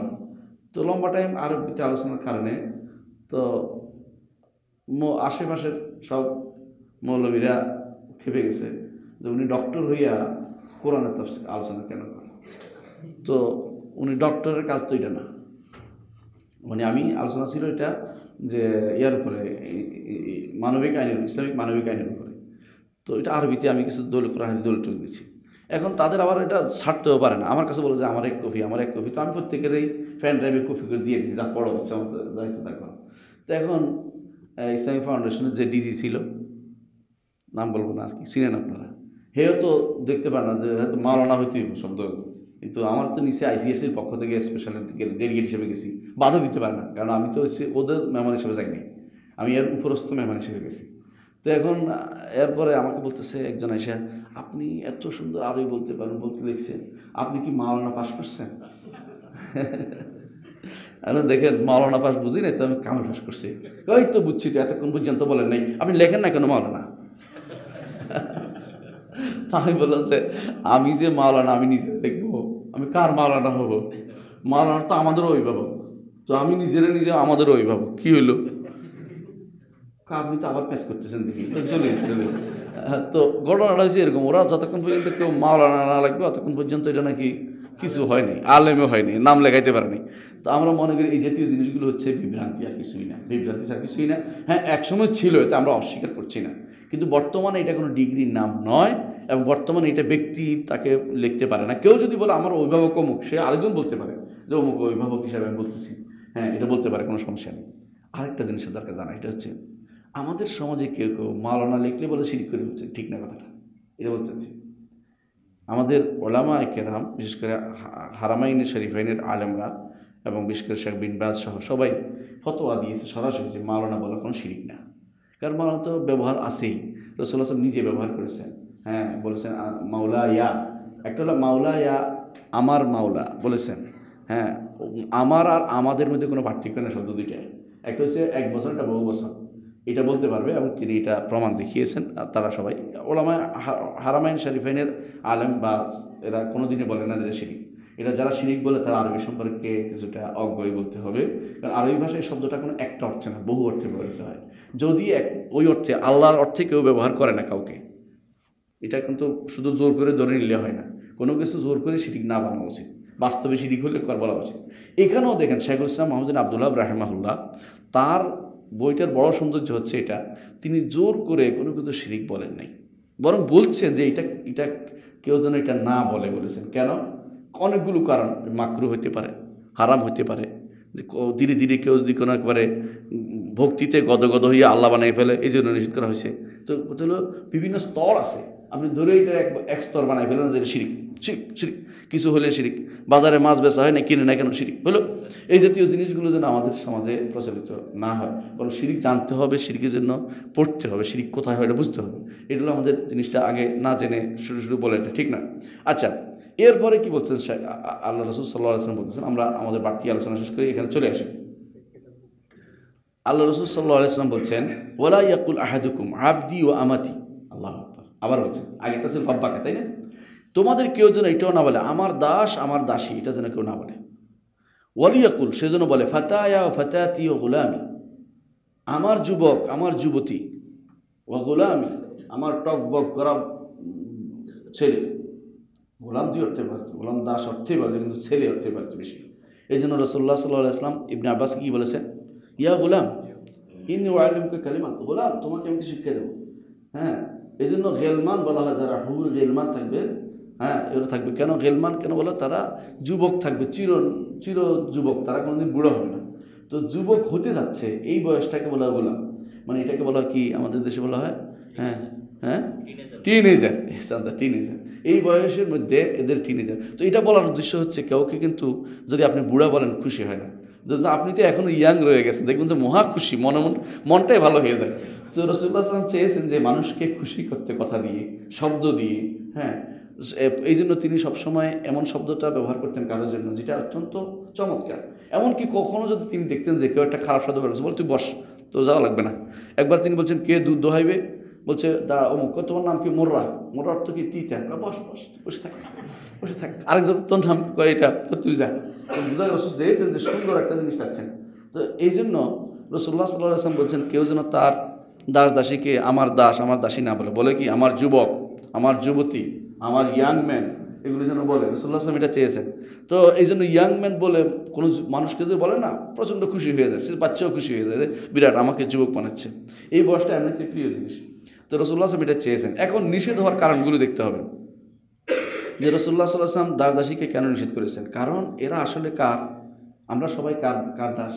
তো লম্বা টাইম আরবিতে আলোচনার কারণে তো আশেপাশের সব মৌলবীরা খেপে গেছে যে উনি ডক্টর হইয়া কোরআনের তাফসীর আলোচনা কেন করেন। তো উনি ডক্টরের কাজ তো এটা না, মানে আমি আলোচনা ছিল এটা যে ইয়ার উপরে মানবিক আইনের, ইসলামিক মানবিক আইনের উপরে। তো এটা আরবিতে আমি কিছু দলিল কোরআন দলিল টলিল দিচ্ছি। এখন তাদের আবার এটা ছাড়তেও পারে না, আমার কাছে বলে যে আমার এক কপি, আমার এক কপি। তো আমি প্রত্যেকেরই ফ্যান ড্রাইভে কপি করে দিয়ে দিচ্ছি, যা পড়া হচ্ছে আমার দায়িত্ব থাকবে। তো এখন ইসলামিক ফাউন্ডেশনের যে ডিজি ছিল, নাম বলবো না আর কি, চিনেন আপনারা, হেও তো দেখতে পারে না যে হয়তো মাওলানা হইতেই শব্দ, কিন্তু আমার তো নিচে আইসিএসির পক্ষ থেকে স্পেশাল ডেলিগেট হিসেবে গেছি, বাধা দিতে পারে না, কারণ আমি তো হচ্ছে ওদের মেহমান হিসেবে যাইনি, আমি এর উপরস্থ মেহমান হিসেবে গেছি। তো এখন এরপরে আমাকে বলতেছে একজন এসে, আপনি এত সুন্দর আরবি বলতে পারেন, বলতে লিখছেন, আপনি কি মাওলানা পাস করছেন? দেখেন মাওলানা পাস বুঝি নাই তো, আমি কামাল পাস করছি। ওই তো বুঝছি, তো এতক্ষণ পর্যন্ত বলেন নাই, আপনি লেখেন না কেন মাওলানা? তা আমি বললাম যে আমি যে মাওলানা আমি নিজে দেখবো, আমি কার মাওলানা হব? মাওলানা তো আমাদেরও অভিভাবক, তো আমি নিজেরা নিজে আমাদেরও অভিভাবক, কি হইলো? আপনি তো আবার প্যাচ করতেছেন দেখি, চলে গেছিলেন। তো ঘটনাটা হয়েছে এরকম, ওরা যতক্ষণ পর্যন্ত কেউ মাওলানা না লাগবে ততক্ষণ পর্যন্ত এটা নাকি কিছু হয়নি, আলেমও হয়নি, নাম লেখাইতে পারেনি। তো আমরা মনে করি এই জাতীয় জিনিসগুলো হচ্ছে বিভ্রান্তি, আর কিছুই না, বিভ্রান্তি আর কিছুই না। হ্যাঁ, একসময় ছিল, এটা আমরা অস্বীকার করছি না, কিন্তু বর্তমানে এটা কোনো ডিগ্রির নাম নয়, এবং বর্তমানে এটা ব্যক্তি তাকে লিখতে পারে না। কেউ যদি বলে আমার অভিভাবক অমুক, সে আরেকজন বলতে পারে যে অমুক অভিভাবক হিসাবে আমি বলতেছি, হ্যাঁ এটা বলতে পারে, কোনো সমস্যা নেই। আরেকটা জিনিসের দরকার জানা, এটা হচ্ছে আমাদের সমাজে কেউ কেউ মাওলানা লিখলে বলে শিরিক করে হচ্ছে, ঠিক না কথাটা? এটা বলতে চাচ্ছি, আমাদের ওলামা কেরাম, বিশেষ করে হারামাইনের শরীফাইনের আলেমরা এবং বিশেষ করে শেখ বিন বাজ সহ সবাই ফতোয়া দিয়েছে সরাসরি যে মাওলানা বলা কোনো শিরিক না, কারণ মাওলানা তো ব্যবহার আছেই, রাসূলুল্লাহ সাল্লাল্লাহু আলাইহি ওয়াসাল্লাম নিজে ব্যবহার করেছেন। হ্যাঁ বলেছেন মাওলা ইয়া, একটা হলো মাওলা ইয়া, আমার মাওলা বলেছেন। হ্যাঁ, আমার আর আমাদের মধ্যে কোনো পার্থক্য না, শব্দ দুইটাই একটা হচ্ছে এক বছর, একটা বহু বছর, এটা বলতে পারবে, এবং তিনি এটা প্রমাণ দেখিয়েছেন। তারা সবাই ওলামা হারামাইন শরীফাইনের আলেম বা এরা কোনো দিনই বলে না যে শিরিক। এটা যারা শিরিক বলে তারা আরবি সম্পর্কে কিছুটা অজ্ঞই বলতে হবে, কারণ আরবি ভাষায় শব্দটা কোনো একটা অর্থে না, বহু অর্থে ব্যবহৃত হয়। যদি ওই অর্থে, আল্লাহর অর্থে কেউ ব্যবহার করে না কাউকে, এটা কিন্তু শুধু জোর করে ধরে নিলে হয় না, কোনো কিছু জোর করে শিরিক না বানানো উচিত, বাস্তবে শিরিক হলে বলা উচিত। এখানেও দেখেন শেখুল ইসলাম মোহাম্মদ আবদুল্লাহ রাহিমাহুল্লাহ, তার বইটার বড় সৌন্দর্য হচ্ছে এটা, তিনি জোর করে কোনো কিছু শিরিক বলেন নাই, বরং বলছেন যে এটা কেউ যেন এটা না বলেছেন। কেন? অনেকগুলো কারণ, মাকরু হইতে পারে, হারাম হইতে পারে, যে ধীরে ধীরে কেউ যদি কোনো একবারে ভক্তিতে গদগদ হইয়া আল্লাহ বানাই ফেলে, এই জন্য নিষেধ করা হয়েছে। তো হলো বিভিন্ন স্তর আছে, আপনি ধরে এটা এক স্তর বানাই ফেলেন যে শিরিক, শিরিক শিরিক, কিছু হলে শিরিক, বাজারে মাছ বেচা হয় না, কিনে না কেন শিরিক হলো। এই জাতীয় জিনিসগুলো যেন আমাদের সমাজে প্রচলিত না হয়, বরং শিরিক জানতে হবে, শিরিকের জন্য পড়তে হবে, শিরিক কোথায় হয় এটা বুঝতে হবে। এটা হলো আমাদের জিনিসটা আগে না জেনে শুরু বলে এটা ঠিক না। আচ্ছা, এরপরে কি বলছেন আল্লাহ রাসূল সাল্লাল্লাহু আলাইহি ওয়াসাল্লাম বলতেছেন, আমরা আমাদের বাড়তি আলোচনা শেষ করে এখানে চলে আসি। আল্লাহ রাসূল সাল্লাল্লাহু আলাইহি ওয়াসাল্লাম বলছেন, ওয়ালা ইয়াকুল আহাদুকুম আবদি ওয়া আমাতি, আল্লাহু আকবার। আবার বলছেন, আগেরটা ছিল রব্বাকা, তাই না? তোমাদের কেউ যেন এটাও না বলে আমার দাস আমার দাসী, এটা যেন কেউ না বলে। ওয়ালিয়াকুল, সে যেন বলে ফাতায়া ও ফাতাতি ও গোলামি, আমার যুবক আমার যুবতী, ও গোলামি, আমার টকবক করা ছেলে। গোলাম দুই অর্থে পারত, গোলাম দাস অর্থেই পারত, কিন্তু ছেলে অর্থে পারত বেশি। এই জন্য রাসূলুল্লাহ সাল্লাল্লাহু আলাইহি ওয়াসাল্লাম ইবনে আব্বাস কি বলেছেন, ইয়া গোলাম ইন্নী উআল্লিমুকা কালিমাত, গোলাম তোমাকে আমি শিক্ষা দেবো। হ্যাঁ, এই জন্য গেলমান বলা হয়, যারা হুর গেলমান থাকবে, হ্যাঁ এরা থাকবে। কেন গেলমান কেন বলে? তারা যুবক থাকবে, চির যুবক, তারা কোনোদিন বুড়ো হবে না। তো যুবক হতে যাচ্ছে, এই বয়সটাকে বলা হয় গোলাম, মানে এটাকে বলা কি আমাদের দেশে বলা হয়, হ্যাঁ হ্যাঁ টিনেজার, টিনেজার, এই বয়সের মধ্যে এদের টিনেজার। তো এটা বলার উদ্দেশ্য হচ্ছে কাউকে কিন্তু যদি আপনি বুড়া বলেন খুশি হয় না, যদি আপনি তো এখনো ইয়াং রয়ে গেছেন, দেখবেন যে মহা খুশি, মনটাই ভালো হয়ে যায়। তো রাসূলুল্লাহ সাল্লাল্লাহু আলাইহি ওয়াসাল্লাম চেয়েছেন যে মানুষকে খুশি করতে কথা দিয়ে, শব্দ দিয়ে, হ্যাঁ, এই জন্য তিনি সবসময় এমন শব্দটা ব্যবহার করতেন কারোর জন্য যেটা অত্যন্ত চমৎকার। এমনকি কখনো যদি তিনি দেখতেন যে কেউ একটা খারাপ শব্দ বলেছে, বল তুই বস, তো যাওয়া লাগবে না। একবার তিনি বলছেন কে দুধ দোহাইবে, বলছে দাঁড়া অমুক, তোমার নাম কি? মোর্রা। মোর্রা অর্থ কি? তিতা। বস বস, বসে থাক, বসে থাক। আরেকজন তোর নাম কয় এটা, তুই যা। বুঝা রসুল চেয়েছেন যে সুন্দর একটা জিনিস চাচ্ছেন। তো এই জন্য রাসূলুল্লাহ সাল্লাল্লাহু আলাইহি ওয়াসাল্লাম বলছেন কেউ যেন তার দাস দাসীকে আমার দাস আমার দাসী না বলে, বলে কি আমার যুবক, আমার যুবতী, আমার ইয়াং ম্যান, এগুলো যেন বলে। রাসূলুল্লাহ সাল্লাল্লাহু আলাইহি ওয়াসাল্লাম এটা চেয়েছেন। তো এই জন্য ইয়াং ম্যান বলে কোনো মানুষকে যদি বলে না, প্রচণ্ড খুশি হয়ে যায়, সে বাচ্চাও খুশি হয়ে যায়, বিরাট আমাকে যুবক বানাচ্ছে। এই বয়সটা এমনিতে প্রিয় জিনিস। তো রাসূলুল্লাহ সাল্লাল্লাহু আলাইহি ওয়াসাল্লাম এটা চেয়েছেন। এখন নিষেধ হওয়ার কারণগুলো দেখতে হবে যে রাসূলুল্লাহ সাল্লাল্লাহু আলাইহি ওয়াসাল্লাম দাস দাসীকে কেন নিষেধ করেছেন। কারণ এরা আসলে কার? আমরা সবাই কার কার দাস?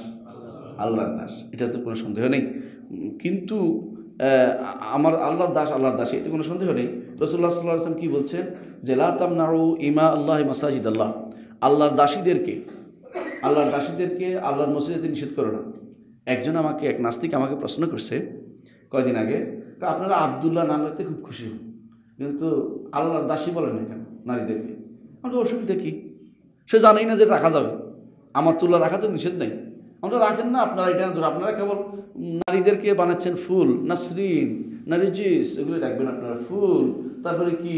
আল্লাহর দাস, এটাতে কোনো সন্দেহ নেই। কিন্তু আমার আল্লাহর দাস, আল্লাহর দাসী, এতে কোনো সন্দেহ নেই। রাসূলুল্লাহ সাল্লাল্লাহু আলাইহি ওয়াসাল্লাম কী বলছেন যে লা তামনাউ ইমা আল্লাহি মাসাজিদ আল্লাহ, আল্লাহর দাসীদেরকে আল্লাহর মসজিদে নিষেধ করো না। একজন আমাকে, এক নাস্তিক আমাকে প্রশ্ন করছে কয়দিন আগে, আপনারা আব্দুল্লাহ নাম রাখতে খুব খুশি হন, কিন্তু আল্লাহর দাসী বলেন না কেন নারীদেরকে? আমরা অসুবিধা কী? সে জানেই না যে রাখা যাবে, আমাতুল্লাহ রাখা তো নিষেধ নেই, আমরা রাখেন না। আপনারা এটা ধরো, আপনারা কেবল নারীদেরকে বানাচ্ছেন ফুল, নাসরিন, নারিজিস, এগুলি রাখবেন আপনারা, ফুল, তারপরে কি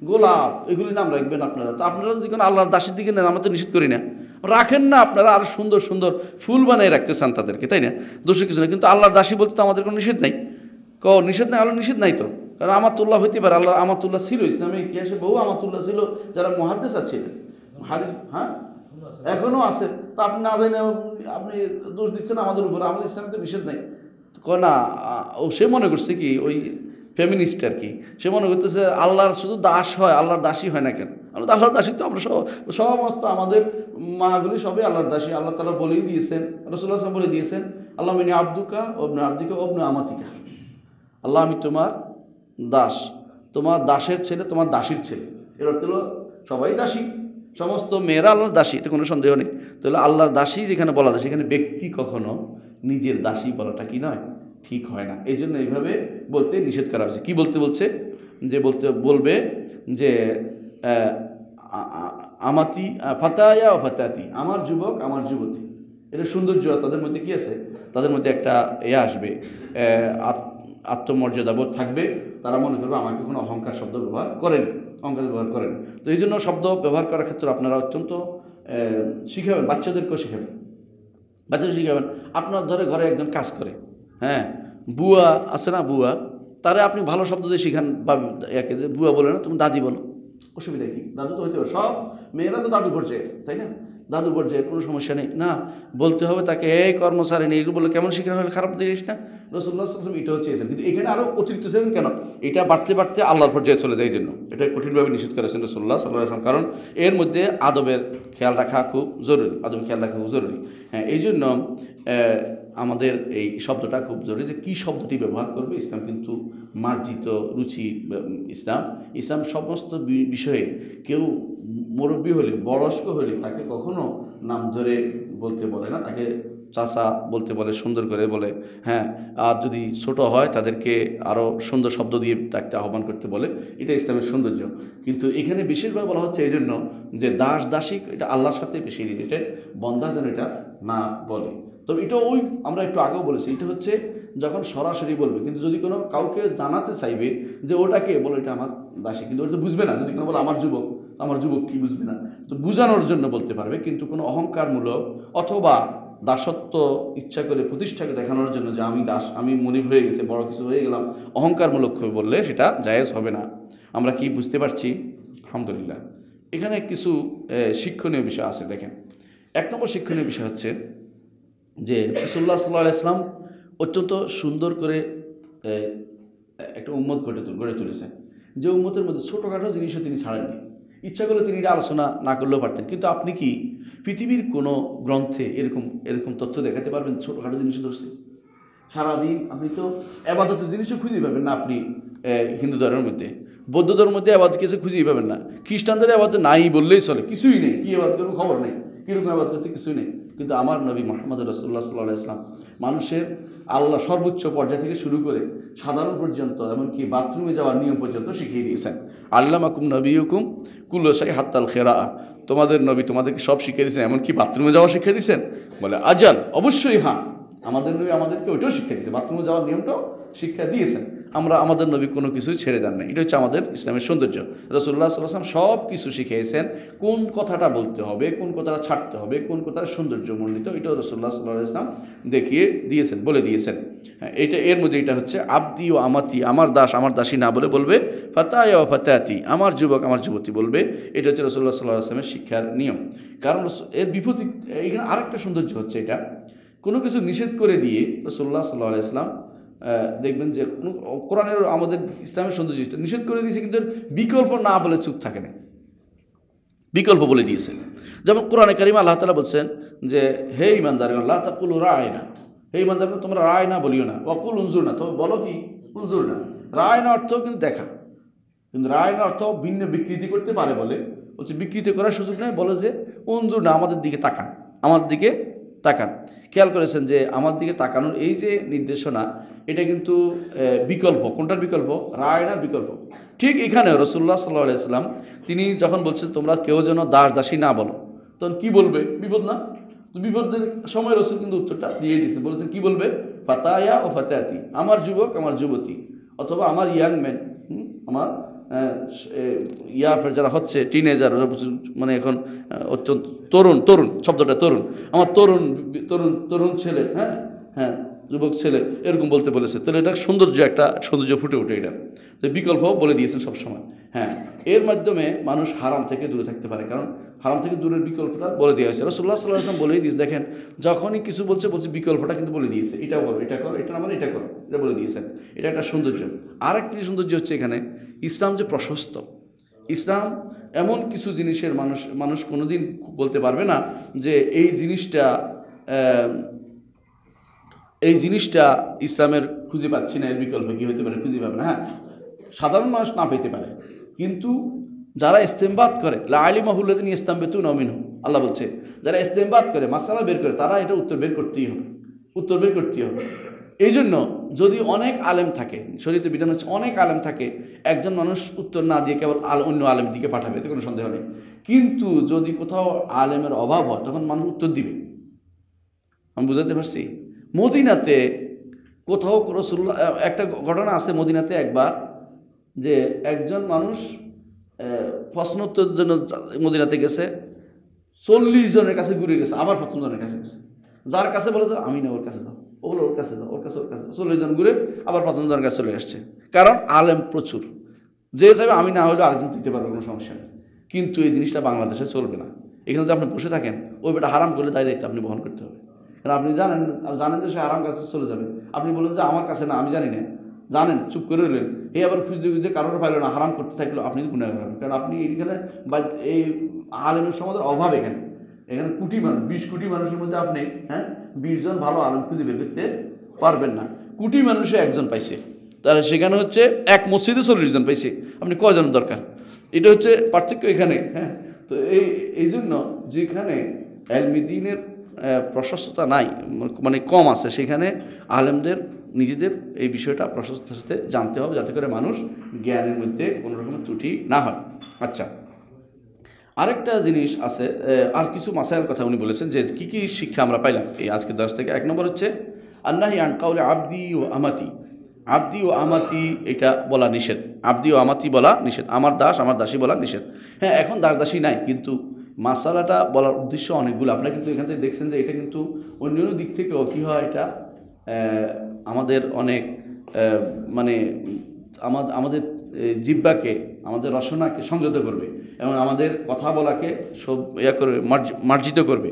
গোলাপ, এগুলি নাম রাখবেন আপনারা। তো আপনারা যদি কোনো আল্লাহর দাসীর দিকে নেন, আমরা তো নিষেধ করি না, রাখেন না। আপনারা আরও সুন্দর সুন্দর ফুল বানিয়ে রাখতে চান তাদেরকে, তাই না? দোষে কিছু না। কিন্তু আল্লাহর দাসী বলতে তো আমাদের কোনো নিষেধ নাই। নিষেধ নাই, আল্লাহ নিষেধ নাই তো। কারণ আমাতুল্লাহ হইতে পারে, আল্লাহ আমাতুল্লাহ ছিল, ইসলামে ইতিহাসে বহু আমাতুল্লাহ ছিল যারা মুহাদ্দিস ছিলেন, হাদিস, হ্যাঁ, এখনও আছে। তা আপনি না জানেন, আপনি দোষ দিচ্ছেন আমাদের উপর, আমাদের ইসলামে তো নিষেধ নাই। না, সে মনে করছে কি, ওই ফেমিনিস্ট আর কি, সে মনে করতেছে আল্লাহর শুধু দাস হয়, আল্লাহর দাসী হয় না কেন? আমরা তো আল্লাহর দাসী, তো আমরা সমস্ত আমাদের মাগুলি সবই আল্লাহর দাসী। আল্লাহ তাআলা বলেই দিয়েছেন, রাসূলুল্লাহ সাল্লাল্লাহু আলাইহি ওয়াসাল্লাম বলে দিয়েছেন, আল্লাহ মিনি আব্দুকা ওবনা আব্দিকা ওবনা আমাতিকা, আল্লাহ আমি তোমার দাস, তোমার দাসের ছেলে, তোমার দাসীর ছেলে। এর অর্থ হলো সবাই দাসী, সমস্ত মেয়েরা আল্লাহর দাসী, এতে কোনো সন্দেহ নেই। তাহলে আল্লাহর দাসী যেখানে বলা যায়, সেখানে ব্যক্তি কখনো নিজের দাসী বলাটা কি নয়, ঠিক হয় না। এই জন্য এইভাবে বলতে নিষেধ করা হয়েছে। কি বলতে বলছে? যে বলবে যে আমাতি ফাতায়া ও ফাতাতি, আমার যুবক, আমার যুবতী। এটা সৌন্দর্য, তাদের মধ্যে কি আছে? তাদের মধ্যে একটা আসবে, আত্মমর্যাদাবোধ থাকবে। তারা মনে করবে আমাকে কোনো অহংকার শব্দ ব্যবহার করেন, অহংকার ব্যবহার করেন। তো এই জন্য শব্দ ব্যবহার করার ক্ষেত্রে আপনারা অত্যন্ত শিখাবেন, বাচ্চাদেরকেও শিখাবেন, বাচ্চাদের শিখাবেন। আপনার ঘরে একজন কাজ করে, হ্যাঁ, বুয়া আছে না, বুয়া, তারা আপনি ভালো শব্দ দিয়ে শিখান। বা একে বুয়া বলে না, তুমি দাদি বলো, অসুবিধা কি? দাদু তো হইতে হবে, সব মেয়েরা তো দাদু পর্যায়ে, তাই না? দাদু পর্যায়ে কোনো সমস্যা নেই। না, বলতে হবে তাকে এই কর্মচারিণী, এগুলো বলে কেমন শিখা হলে খারাপ জিনিসটা। রাসূলুল্লাহ সাল্লাল্লাহু আলাইহি ওয়াসাল্লাম এটাও চেয়েছেন, কিন্তু এখানে আরও অতিরিক্ত চেয়েছেন কেন? এটা বাড়তে বাড়তে আল্লাহর পর্যায়ে চলে যায়, এই জন্য এটা কঠিনভাবে নিষেধ করেছেন রাসূলুল্লাহ সাল্লাল্লাহু আলাইহি ওয়াসাল্লাম। কারণ এর মধ্যে আদবের খেয়াল রাখা খুব জরুরি, আদবের খেয়াল রাখা খুব জরুরি। হ্যাঁ, এই জন্য আমাদের এই শব্দটা খুব জরুরি, যে কী শব্দটি ব্যবহার করবে। ইসলাম কিন্তু মার্জিত রুচি। ইসলাম সমস্ত বিষয়ে, কেউ মুরব্বী হলে, বয়স্ক হলে তাকে কখনো নাম ধরে বলতে বলে না, তাকে চাচা বলতে বলে, সুন্দর করে বলে। হ্যাঁ, আর যদি ছোট হয় তাদেরকে আরও সুন্দর শব্দ দিয়ে ডাকতে আহ্বান করতে বলে। এটা ইসলামের সৌন্দর্য। কিন্তু এখানে বিশেষভাবে বলা হচ্ছে এই জন্য যে দাস দাসী, এটা আল্লাহর সাথে বেশি রিলেটেড, বন্দা যেন এটা না বলে। তবে এটা আমরা একটু আগেও বলেছি, এটা হচ্ছে যখন সরাসরি বলবে। কিন্তু যদি কোনো কাউকে জানাতে চাইবে যে ওটাকে বলে এটা আমার দাসী, কিন্তু ওটা তো বুঝবে না। যদি কোনো বলে আমার যুবক, আমার যুবক কি বুঝবে না, তো বোঝানোর জন্য বলতে পারবে। কিন্তু কোনো অহংকারমূলক অথবা দাসত্ব ইচ্ছা করে প্রতিষ্ঠাকে দেখানোর জন্য যে আমি দাস, আমি মনিব হয়ে গেছে, বড় কিছু হয়ে গেলাম, অহংকারমূলক বললে সেটা জায়েজ হবে না। আমরা কি বুঝতে পারছি? আলহামদুলিল্লাহ। এখানে কিছু শিক্ষণীয় বিষয় আছে। দেখেন, এক নম্বর শিক্ষণীয় বিষয় হচ্ছে যে রাসূলুল্লাহ সাল্লাল্লাহু আলাইহি ওয়াসাল্লাম অত্যন্ত সুন্দর করে একটা উম্মত গড়ে তুলেছেন, যে উম্মতের মধ্যে ছোটোখাটো জিনিসও তিনি ছাড়েননি। ইচ্ছা করলে তিনি এটা আলোচনা না করলেও পারতেন। কিন্তু আপনি কি পৃথিবীর কোনো গ্রন্থে এরকম তথ্য দেখাতে পারবেন ছোটোখাটো জিনিসও ধরছে? সারাদিন আপনি তো এবাদতের জিনিসও খুঁজে পাবেন না। আপনি হিন্দু ধর্মের মধ্যে, বৌদ্ধ ধর্মের মধ্যে আবাদ কিছু খুঁজেই পাবেন না। খ্রিস্টানদের আবাদ নাই বললেই চলে, কিছুই নেই, কী আবাদ করবো খবর নেই, কীরকম আবাদ করতে কিছুই নেই। কিন্তু আমার নবী মুহাম্মদ রাসূলুল্লাহ সাল্লাল্লাহু আলাইহি ওয়াসাল্লাম মানুষের আল্লাহ সর্বোচ্চ পর্যায় থেকে শুরু করে সাধারণ পর্যন্ত এমনকি বাথরুমে যাওয়ার নিয়ম পর্যন্ত শিখিয়ে দিয়েছেন। আল্লামাকুম নবিয়ুকুম কুল্লু শাই হাত্তাল খেরাআ, তোমাদের নবী তোমাদেরকে সব শিখিয়ে দিয়েছেন, এমনকি বাথরুমে যাওয়া শিখিয়ে দিয়েছেন। বলে আজাল, অবশ্যই হ্যাঁ, আমাদের নবী আমাদেরকে ওইটাও শিক্ষা দিয়েছে, বাথরুমে যাওয়ার নিয়মটাও শিক্ষা দিয়েছেন। আমাদের নবী কোনো কিছুই ছেড়ে যান না। এটা হচ্ছে আমাদের ইসলামের সৌন্দর্য। রাসূলুল্লাহ সাল্লাল্লাহু আলাইহি ওয়াসাল্লাম সব কিছু শিখিয়েছেন, কোন কথাটা বলতে হবে, কোন কথাটা ছাড়তে হবে, কোন কথাটা সৌন্দর্যমণ্ডিত, এটাও রাসূলুল্লাহ সাল্লাল্লাহু আলাইহি ওয়াসাল্লাম দেখিয়ে দিয়েছেন, বলে দিয়েছেন। হ্যাঁ, এর মধ্যে এটা হচ্ছে আব্দি ও আমাতি, আমার দাস আমার দাসী না বলে বলবে ফাতায়া ও ফাতায়াতি, আমার যুবক আমার যুবতী বলবে। এটা হচ্ছে রাসূলুল্লাহ সাল্লাল্লাহু আলাইহি ওয়াসাল্লামের শিক্ষার নিয়ম। কারণ এর বিপরীত এখানে আরেকটা সৌন্দর্য হচ্ছে, এটা কোনো কিছু নিষেধ করে দিয়ে রাসূলুল্লাহ সাল্লাল্লাহু আলাইহি ওয়াসাল্লাম দেখবেন যে কোরআনের আমাদের ইসলামের সৌন্দর্য নিষেধ করে দিয়েছে, কিন্তু বিকল্প না বলে চুপ থাকে না, বিকল্প বলে দিয়েছে। যেমন কোরআনে কারিমে আল্লাহ তাআলা বলছেন যে হে ঈমানদারগণ লা তাকুলু রায়না, হে ঈমানদারগণ তোমরা রায় না বলিও না, ওয়াকুল উনজুরনা, তবে বলো কি উনজুরনা। রায় না অর্থ কিন্তু দেখা, কিন্তু রায় না অর্থ ভিন্ন বিকৃতি করতে পারে, বলে হচ্ছে বিকৃতি করার সুযোগ নেই, বলে যে উনজুরনা, আমাদের দিকে তাকান, আমার দিকে তাকান। খেয়াল করেছেন যে আমার দিকে তাকানোর এই যে নির্দেশনা, এটা কিন্তু বিকল্প। কোনটার বিকল্প? রায়নার বিকল্প। ঠিক এখানে রাসূলুল্লাহ সাল্লাল্লাহু আলাইহি ওয়াসাল্লাম তিনি যখন বলছেন তোমরা কেউ যেন দাস দাসী না বলো, তখন কি বলবে? বিপদ না? তো বিপদের সময় রাসূল কিন্তু উত্তরটা দিয়ে দিয়েছেন, বলেছেন কি বলবে? ফাতায়া ও ফাতায়াতি, আমার যুবক আমার যুবতী, অথবা আমার ইয়াং ম্যান, আমার যারা হচ্ছে টিনেজার, মানে এখন অত্যন্ত তরুণ শব্দটা তরুণ, আমার তরুণ ছেলে, হ্যাঁ হ্যাঁ যুবক ছেলে, এরকম বলতে বলেছে। তাহলে এটা একটা সৌন্দর্য ফুটে ওঠে। এটা যে বিকল্প বলে দিয়েছেন সবসময়। হ্যাঁ, এর মাধ্যমে মানুষ হারাম থেকে দূরে থাকতে পারে, কারণ হারাম থেকে দূরের বিকল্পটা বলে দেওয়া হয়েছে। রাসূলুল্লাহ সাল্লাল্লাহু আলাইহি ওয়াসাল্লাম বলেই দিয়েছে, দেখেন যখনই কিছু বলছে বিকল্পটা কিন্তু বলে দিয়েছে, এটা করো, এটা করো, এটা না মানে এটা করো, এটা বলে দিয়েছেন। এটা একটা সৌন্দর্য। আরেকটি সৌন্দর্য হচ্ছে এখানে ইসলাম যে প্রশস্ত। ইসলাম এমন কিছু জিনিসের মানুষ কোনোদিন বলতে পারবে না যে এই জিনিসটা ইসলামের খুঁজে পাচ্ছি না, এর বিকল্প কি হতে পারে, খুঁজে পাবে না। হ্যাঁ, সাধারণ মানুষ না পেতে পারে, কিন্তু যারা ইস্তেমবাদ করে লা আলিমাহুল্লাযিনা ইস্তামবিতুনা মিনহু, আল্লাহ বলছে যারা ইস্তেমবাদ করে, মাসালা বের করে, তারা এটা উত্তর বের করতেই হবে। এই জন্য যদি অনেক আলেম থাকে, শরীয়তের বিধান হচ্ছে অনেক আলেম থাকে, একজন মানুষ উত্তর না দিয়ে কেবল অন্য আলেমের দিকে পাঠাবে, এতে কোনো সন্দেহ নেই। কিন্তু যদি কোথাও আলেমের অভাব হয়, তখন মানুষ উত্তর দিবে। আমি বুঝাতে পারছি? মদিনাতে কোথাও রাসূলুল্লাহ, একটা ঘটনা আছে মদিনাতে একবার, যে একজন মানুষ প্রশ্ন উত্তরের জন্য মদিনাতে গেছে, 40 জনের কাছে ঘুরে গেছে, আবার 55 জনের কাছে গেছে। যার কাছে বলে যাও, আমি না, ওর কাছে যাও, ও বলে ওর কাছে যাও, ওর কাছে 40 জন ঘুরে আবার 55 জনের কাছে চলে আসছে। কারণ আলেম প্রচুর, যে চাইবে আমি না হলেও আরেকজন দিতে পারবে, কোনো সমস্যা নেই। কিন্তু এই জিনিসটা বাংলাদেশে চলবে না। এখানে যদি আপনি বসে থাকেন, ওই বেটা হারাম করলে তাই দায়িত্ব আপনি বহন করতে হবে। কারণ আপনি জানেন যে সে হারাম কাছে চলে যাবে, আপনি বললেন যে আমার কাছে না, আমি জানি না, জানেন, চুপ করে রইলেন, এই আবার খুঁজতে কারোর পাইল না, হারাম করতে থাকলো, আপনি গুনাহগার হবেন। কারণ আপনি এইখানে বা এই আলেমের সমাজের অভাব, এখানে কোটি মানুষ, 20 কোটি মানুষের মধ্যে আপনি 20 জন ভালো আলেম খুঁজে বের করতে পারবেন না। কোটি মানুষে একজন পাইছে, তাহলে সেখানে হচ্ছে এক মসজিদে 40 জন পাইছে, আপনি কয়জনের দরকার? এটা হচ্ছে পার্থক্য এখানে। হ্যাঁ, তো এই জন্য যেখানে ইলমে দ্বীনের প্রশস্ততা নাই, মানে কম আছে, সেখানে আলেমদের নিজেদের এই বিষয়টা প্রশস্তের সাথে জানতে হবে, যাতে করে মানুষ জ্ঞানের মধ্যে কোনো রকমের ত্রুটি না হয়। আচ্ছা, আরেকটা জিনিস আছে, আর কিছু মাসাইল কথা উনি বলেছেন যে কি কি শিক্ষা আমরা পাইলাম এই আজকের দর্শ থেকে। 1 নম্বর হচ্ছে আন্নাহি আন কাউলি আবদি ও আমাতি, এটা বলা নিষেধ। আবদি ও আমাতি বলা নিষেধ, আমার দাস আমার দাসী বলা নিষেধ। হ্যাঁ, এখন দাস দাসী নাই, কিন্তু মাসালাটা বলার উদ্দেশ্য অনেকগুলো। আপনারা কিন্তু এখান থেকে দেখছেন যে এটা কিন্তু অন্য দিক থেকেও কী হয়, এটা আমাদের অনেক মানে আমাদের জিহ্বাকে, আমাদের রসনাকে সংযত করবে, এবং আমাদের কথা বলাকে সব করবে, মার্জিত করবে,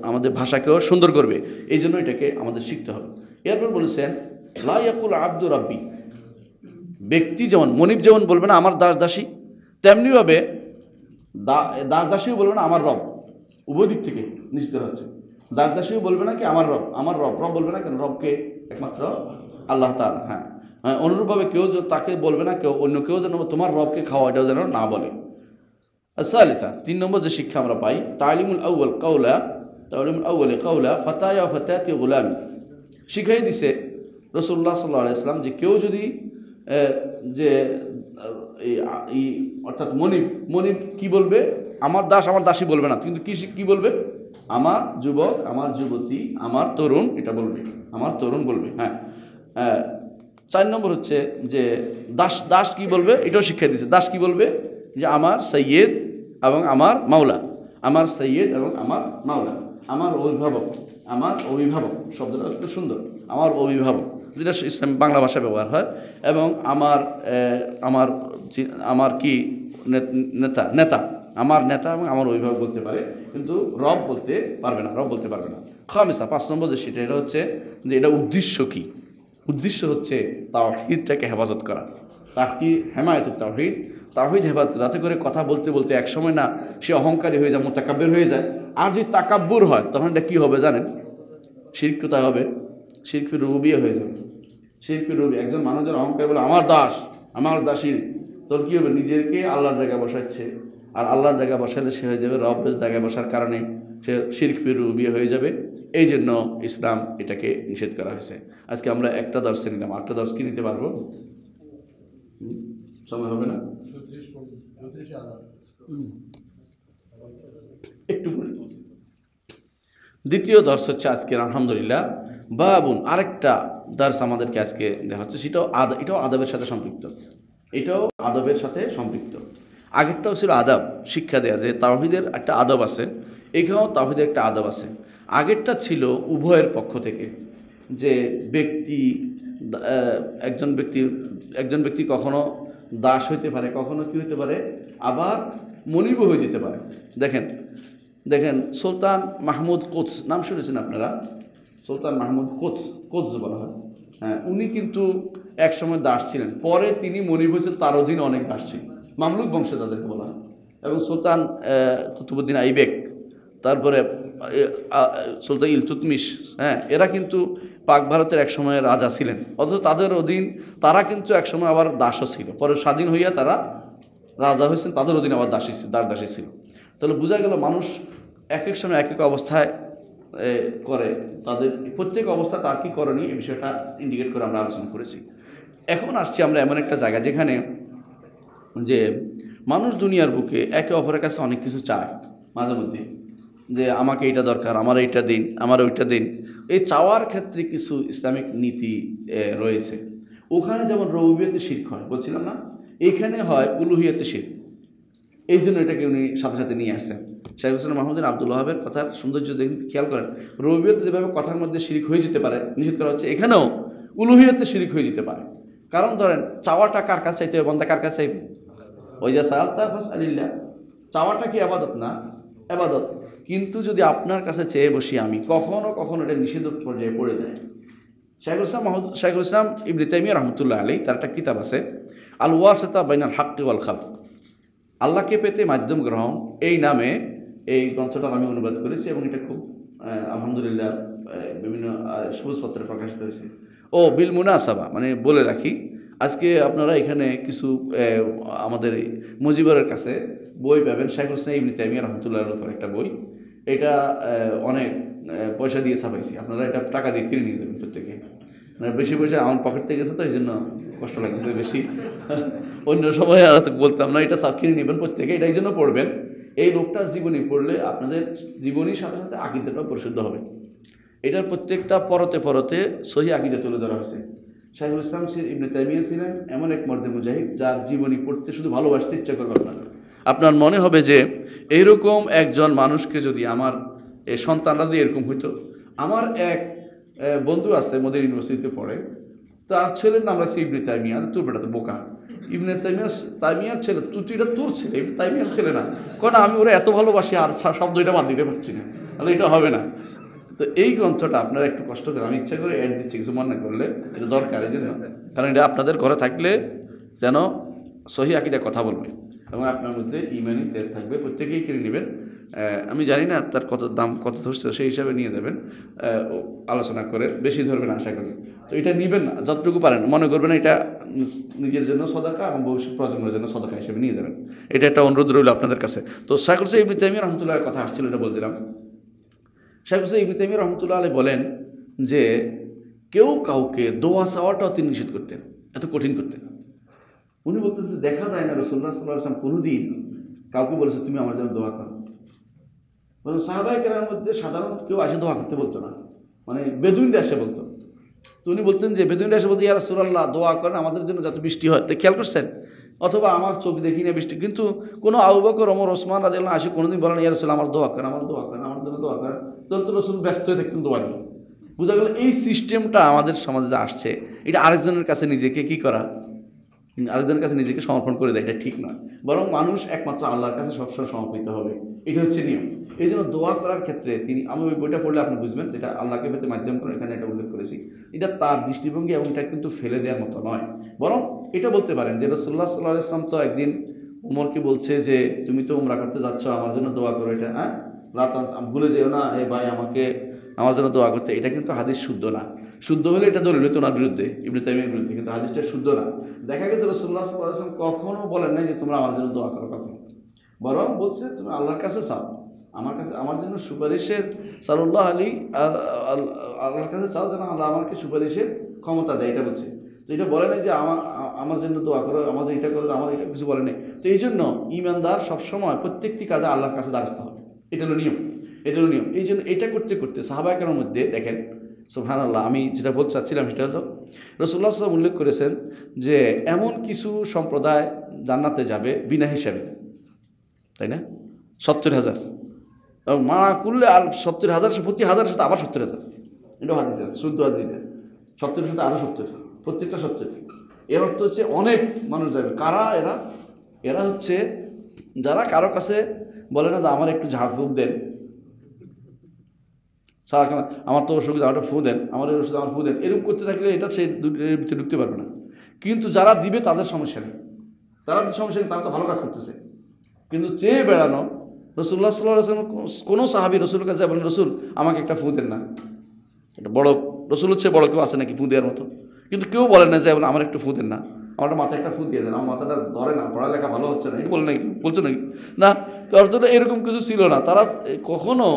আমাদের ভাষাকেও সুন্দর করবে। এই জন্য এটাকে আমাদের শিখতে হবে। এরপর বলেছেন লা ইয়াকুল আব্দু রাব্বি, ব্যক্তি যেমন মনিব যেমন বলবে না আমার দাস দাসী, তেমনিভাবে দাস দাসীও বলবে না আমার রব। উভয় দিক থেকে নিশ্চিত হচ্ছে, দাস দাসীও বলবে না কি আমার রব বলবে না, কেন? রবকে একমাত্র আল্লাহ তাআলা। হ্যাঁ, অনুরূপভাবে কেউ তাকে বলবে না, অন্য কেউ যেন তোমার রবকে খাওয়া, এটাও যেন না বলে। আচ্ছা, 3 নম্বর যে শিক্ষা আমরা পাই, তালিমুল আউয়াল কাউলা তাওলিমুল আউয়ালি কাওলা ফাতায়া ওয়া ফাতাতি গুলাম, শিখাই দিছে রাসূলুল্লাহ সাল্লাল্লাহু আলাইহি ওয়াসাল্লাম যে কেউ যদি যে অর্থাৎ মনিব কি বলবে, আমার দাস আমার দাসী বলবে না, কিন্তু কি বলবে, আমার যুবক আমার যুবতী আমার তরুণ, এটা বলবে, আমার তরুণ বলবে। হ্যাঁ, 4 নম্বর হচ্ছে যে দাস কি বলবে, এটাও শিক্ষা দিচ্ছে। দাস কি বলবে, যে আমার সৈয়দ এবং আমার মাওলা, আমার সৈয়দ এবং আমার মাওলা, আমার অভিভাবক শব্দটা খুব সুন্দর, আমার অভিভাবক, যেটা ইসলাম বাংলা ভাষায় ব্যবহার হয়। এবং আমার কি নেতা, আমার নেতা এবং আমার অভিভাবক বলতে পারে, কিন্তু রব বলতে পারবে না। খামিসা 5 নম্বর যে সেটা, এটা হচ্ছে যে এটা উদ্দেশ্য কি, উদ্দেশ্য হচ্ছে তাওহীদটাকে হেফাজত করা, হেমায়েতুত তাওহীদ হেফাজত, যাতে করে কথা বলতে বলতে এক সময় না সে অহংকারী হয়ে যায়, মুতাকাব্বির হয়ে যায়। আর যদি তাকাব্বুর হয় তখন এটা কী হবে জানেন, শিরক কোথায় হবে, শিরক ফি রুবুবিয়্যাহ হয়ে যাবে। শিরক ফি রুবুবিয়্যাহ, একজন মানুষের অহংকার বলে আমার দাস আমার দাসী, তোর কী হবে, নিজেকে আল্লাহর জায়গায় বসাচ্ছে। আর আল্লাহর জায়গায় বসালে সে হয়ে যাবে রবের জায়গায় বসার কারণে সে শিরক ফি রুবুবিয়্যাহ হয়ে যাবে। এই জন্য ইসলাম এটাকে নিষেধ করা হয়েছে। আজকে আমরা একটা দর্শে নিলাম, 8টা দর্শ কি নিতে পারবো, সময় হবে না, একটু দ্বিতীয় দর্শ হচ্ছে আজকের আলহামদুলিল্লাহ বাবুন, আরেকটা দর্শ আমাদেরকে আজকে দেওয়া হচ্ছে, এটাও আদবের সাথে সম্পৃক্ত। আগেরটাও ছিল আদব, শিক্ষা দেয়া যে তাওহীদের একটা আদব আছে, এখানেও তাওহীদের একটা আদব আছে। আগেরটা ছিল উভয়ের পক্ষ থেকে, যে একজন ব্যক্তি কখনো দাস হইতে পারে, কখনো কি হইতে পারে, আবার মনিবও হয়ে যেতে পারে। দেখেন সুলতান মাহমুদ কোচ নাম শুনেছেন আপনারা, সুলতান মাহমুদ কোচ বলা হয়। হ্যাঁ, উনি কিন্তু এক সময় দাস ছিলেন, পরে তিনি মনিব হয়েছেন, তার অধীনে অনেক দাস ছিল, মামলুক বংশে তাদেরকে বলা হয়। এবং সুলতান কুতুবউদ্দিন আইবেক, তারপরে সুলতান ইলতুৎমিশ, হ্যাঁ, এরা কিন্তু পাক ভারতের এক সময় রাজা ছিলেন, অথচ তাদের অধীন তারা কিন্তু এক সময় আবার দাসও ছিল, পরে স্বাধীন হইয়া তারা রাজা হয়েছেন, তাদের অধীন আবার দাসী ছিল। তাহলে বোঝা গেল মানুষ এক এক সময় এক এক অবস্থায় করে, তাদের প্রত্যেক অবস্থা তার কী করণীয় এই বিষয়টা ইন্ডিকেট করে আমরা আলোচনা করেছি। এখন আসছি আমরা এমন একটা জায়গা যেখানে যে মানুষ দুনিয়ার বুকে একে অপরের কাছে অনেক কিছু চায় মাঝে মধ্যে, যে আমাকে এইটা দরকার, আমার এইটা দিন, আমার ওইটা দিন। এই চাওয়ার ক্ষেত্রে কিছু ইসলামিক নীতি রয়েছে। ওখানে যেমন রুবুবিয়্যাতে শিরক হয় বলছিলাম না, এইখানে হয় উলুহিয়্যাতে শিরক। এই জন্য এটাকে উনি সাথে সাথে নিয়ে আসছেন। শাইখ হোসেন মাহমুদ আব্দুল ওয়াহাবের কথার সৌন্দর্য খেয়াল করেন, রুবুবিয়্যাতে যেভাবে কথার মধ্যে শিরক হয়ে যেতে পারে নিষেধ করা হচ্ছে, এখানেও উলুহিয়্যাতে শিরক হয়ে যেতে পারে। কারণ ধরেন চাওয়াটা কার কাছে চাইতে হবে, বন্দা কার কাছে চাইবে, ওই যে সাআলতা ফাসআলিল্লাহ, চাওয়াটা কি ইবাদত না, ইবাদত। কিন্তু যদি আপনার কাছে চেয়ে বসি আমি, কখনো কখনো এটা নিষেধ পর্যায়ে পড়ে যায়। শাইখুল ইসলাম ইবনে তাইমিয়া রাহমাতুল্লাহ আলাইহি, তার একটা কিতাব আছে আল ওয়াসিতা বাইনাল হাক্কি ওয়াল খালক, আল্লাহকে পেতে মাধ্যম গ্রহণ, এই নামে এই গ্রন্থটা আমি অনুবাদ করেছি এবং এটা খুব আলহামদুলিল্লাহ বিভিন্ন সবুজপত্রে প্রকাশিত হয়েছে। ও বিল মুনাসাবা, মানে বলে রাখি, আজকে আপনারা এখানে কিছু আমাদের মুজিবরের কাছে বই পাবেন, শাইখুল ইসলাম ইবনে তাইমিয়া রাহমাতুল্লাহর উপর একটা বই, এটা অনেক পয়সা দিয়ে ছাপাইছি, আপনারা এটা টাকা দিয়ে কিনে নিয়ে যাবেন প্রত্যেকে। মানে বেশি পয়সা আমার পকেট থেকে গেছে তো এই জন্য কষ্ট লাগছে বেশি, অন্য সময় আর তো বলতাম না, এটা কিনে নেবেন প্রত্যেকে, এটা এই জন্য পড়বেন, এই লোকটার জীবনী পড়লে আপনাদের জীবনীর সাথে সাথে আকীদাটাও পরিশুদ্ধ হবে। এটার প্রত্যেকটা পরতে পরতে সহি আকীদা তুলে ধরা হয়েছে। শাইখুল ইসলাম ইবনে তাইমিয়া ছিলেন এমন এক মর্দে মুজাহিদ, যার জীবনী পড়তে শুধু ভালোবাসতে ইচ্ছা করবে আপনার মনে হবে যে এইরকম একজন মানুষকে যদি আমার এই সন্তানরা দিয়ে এরকম হইতো। আমার এক বন্ধু আছে মদিনা ইউনিভার্সিটিতে পড়ে, তার ছেলের নাম রাখছে ইবনে তাইমিয়া। তোর বেটা তো বোকা, ইবনে তাইমিয়ার ছেলে, তুই এটা তোর ছেলে, ইবনে তাইমিয়ার ছেলে না। কারণ আমি ওরা এত ভালোবাসি আর শব্দ এটা বাদ দিতে পারছি না, তাহলে এটা হবে না। তো এই গ্রন্থটা আপনারা একটু কষ্ট করে, আমি ইচ্ছা করে অ্যাড দিচ্ছি, কিছু মনে করলে এটা দরকার, এই জন্য, কারণ এটা আপনাদের ঘরে থাকলে যেন সহি আকীদা কথা বলবে এবং আপনার মধ্যে ইমানি তেজ থাকবে। প্রত্যেকেই কিনে নেবেন। আমি জানি না তার দাম কত ধরছে, সেই হিসাবে নিয়ে যাবেন, আলোচনা করে, বেশি ধরবেন আশা করি। তো এটা নেবেন না, যতটুকু পারেন, মনে করবেন এটা নিজের জন্য সদকা এবং ভবিষ্যৎ প্রজন্মের জন্য সদকা হিসেবে নিয়ে যাবেন। এটা একটা অনুরোধ রইল আপনাদের কাছে। তো শাইখুল ইসলাম ইবনে তাইমিয়া রাহমাতুল্লাহর কথা আসছিল, এটা বলছিলাম শেখ হুসাইন ইবনে তাইমিয়া রহমতুল্লাহ আলাইহি বলেন যে কেউ কাউকে দোয়া চাওয়াটাও তিনি নিষেধ করতেন, এত কঠিন করতেন। উনি বলতেছে দেখা যায় না রাসূলুল্লাহ সাল্লাল্লাহু আলাইহি ওয়াসাল্লাম কোনোদিন কাউকে বলেছে তুমি আমার জন্য দোয়া করো। মানে সাহাবায়ে কেরামের মধ্যে সাধারণ কেউ আসে দোয়া করতে বলতো না, মানে বেদুইনরা এসে বলতো। তো উনি বলতেন যে বেদুইনরা এসে বলতো ইয়া রাসূলুল্লাহ দোয়া করেন আমাদের জন্য যাতে বৃষ্টি হয়। তো খেয়াল করছেন, অথবা আমার চোখ দেখি না বৃষ্টি, কিন্তু কোনো আবু বকর, ওমর, ওসমান রাদিয়াল্লাহু আনহু আসে কোনোদিন বলেন ইয়া রাসূলুল্লাহ আমার দোয়া করেন, আমার দোয়া করেন, আমার জন্য দোয়া করেন। তো রাসূল ব্যস্ত হয়ে থাকতেন দোয়া নিয়ে। বোঝা গেল এই সিস্টেমটা আমাদের সমাজে যে আসছে, এটা আরেকজনের কাছে নিজেকে কী করা, আরেকজনের কাছে নিজেকে সমর্পণ করে দেয়, এটা ঠিক নয়। বরং মানুষ একমাত্র আল্লাহর কাছে সবসময় সমর্পিত হবে, এটা হচ্ছে নিয়ম। এই জন্য দোয়া করার ক্ষেত্রে আমি ওই বইটা পড়লে আপনি বুঝবেন, এটা আল্লাহকে পেতে মাধ্যম করে এখানে এটা উল্লেখ করেছি। এটা তার দৃষ্টিভঙ্গি এবং এটা কিন্তু ফেলে দেওয়ার মতো নয়। বরং এটা বলতে পারেন যে রাসূলুল্লাহ সাল্লাল্লাহু আলাইহি ওয়াসাল্লাম তো একদিন উমরকে বলছে যে তুমি তো উমরা করতে যাচ্ছ, আমার জন্য দোয়া করো, এটা ভুলে যেও না এ ভাই আমাকে আমার জন্য দোয়া করতে। এটা কিন্তু হাদিস শুদ্ধ না। শুদ্ধ হলে এটা দলিল হতো ওনার বিরুদ্ধে, ইবনে তাইমিয়ার বিরুদ্ধে, কিন্তু হাদিসটা শুদ্ধ না। দেখা গেছে রাসূলুল্লাহ সাল্লাল্লাহু আলাইহি ওয়াসাল্লাম কখনো বলেন নাই যে তোমরা আমার জন্য দোয়া করো কখনো, বরং বলছে তুমি আল্লাহর কাছে চাও, আমার কাছে আমার জন্য সুপারিশের সাল্লাল্লাহু আলাইহি আল্লাহর কাছে চাও যেন আল্লাহ আমাকে সুপারিশের ক্ষমতা দেয়, এটা বলছে। তো এটা বলে নাই যে আমার জন্য দোয়া করো, আমাদের এটা করো, আমার এটা কিছু বলে নাই। তো এই জন্য ইমানদার সবসময় প্রত্যেকটি কাজে আল্লাহর কাছে দ্বারস্থ হবে, এটা হলো নিয়ম, এটা হলো নিয়ম। এই জন্য এটা করতে করতে সাহাবায়ে কেরামের মধ্যে দেখেন সুবহানাল্লাহ, আমি যেটা বলতে চাচ্ছিলাম সেটা হলো রাসূলুল্লাহ সাল্লাল্লাহু আলাইহি ওয়াসাল্লাম উল্লেখ করেছেন যে এমন কিছু সম্প্রদায় জান্নাতে যাবে বিনা হিসাবে, তাই না? 70,000 এবং মা কুল্লে 70,000 প্রতি হাজারের সাথে আবার 70,000, এটাও হাদিস আছে, শুদ্ধ হাদিস। 70-এর সাথে আরও 70, প্রত্যেকটা 70। এর অর্থ হচ্ছে অনেক মানুষ যাবে। কারা এরা? এরা হচ্ছে যারা কারো কাছে বলে না যে আমার একটু ঝাড়ফুঁক দেন, সারাক্ষণ আমার তো অসুবিধা, আমার ফু দেন, আমার এই ওষুধ আমার ফু দেন, এরকম করতে থাকলে এটা সে এর ভিতরে ঢুকতে পারবে না। কিন্তু যারা দিবে তাদের সমস্যা নেই, তারা সমস্যা নেই, তারা তো ভালো কাজ করতেছে। কিন্তু চেয়ে বেড়ানো, রাসূলুল্লাহ সাল্লাল্লাহু আলাইহি ওয়াসাল্লাম কোনো সাহাবী রাসূলের কাছে বলেন রাসূল আমাকে একটা ফু দেন না, এটা বড় রাসূল হচ্ছে বড় কেউ আছে নাকি ফু দেওয়ার মতো? কিন্তু কেউ বলেন না যে আমার একটু ফু দেন না, আমার মাথায় একটা ফু দিয়ে দেন, আমার মাথাটা ধরে না, পড়ালেখা ভালো হচ্ছে না, এটা বলে নাকি, বলছে নাকি? না, তো অর্থটা এরকম কিছু ছিল না। তারা কখনো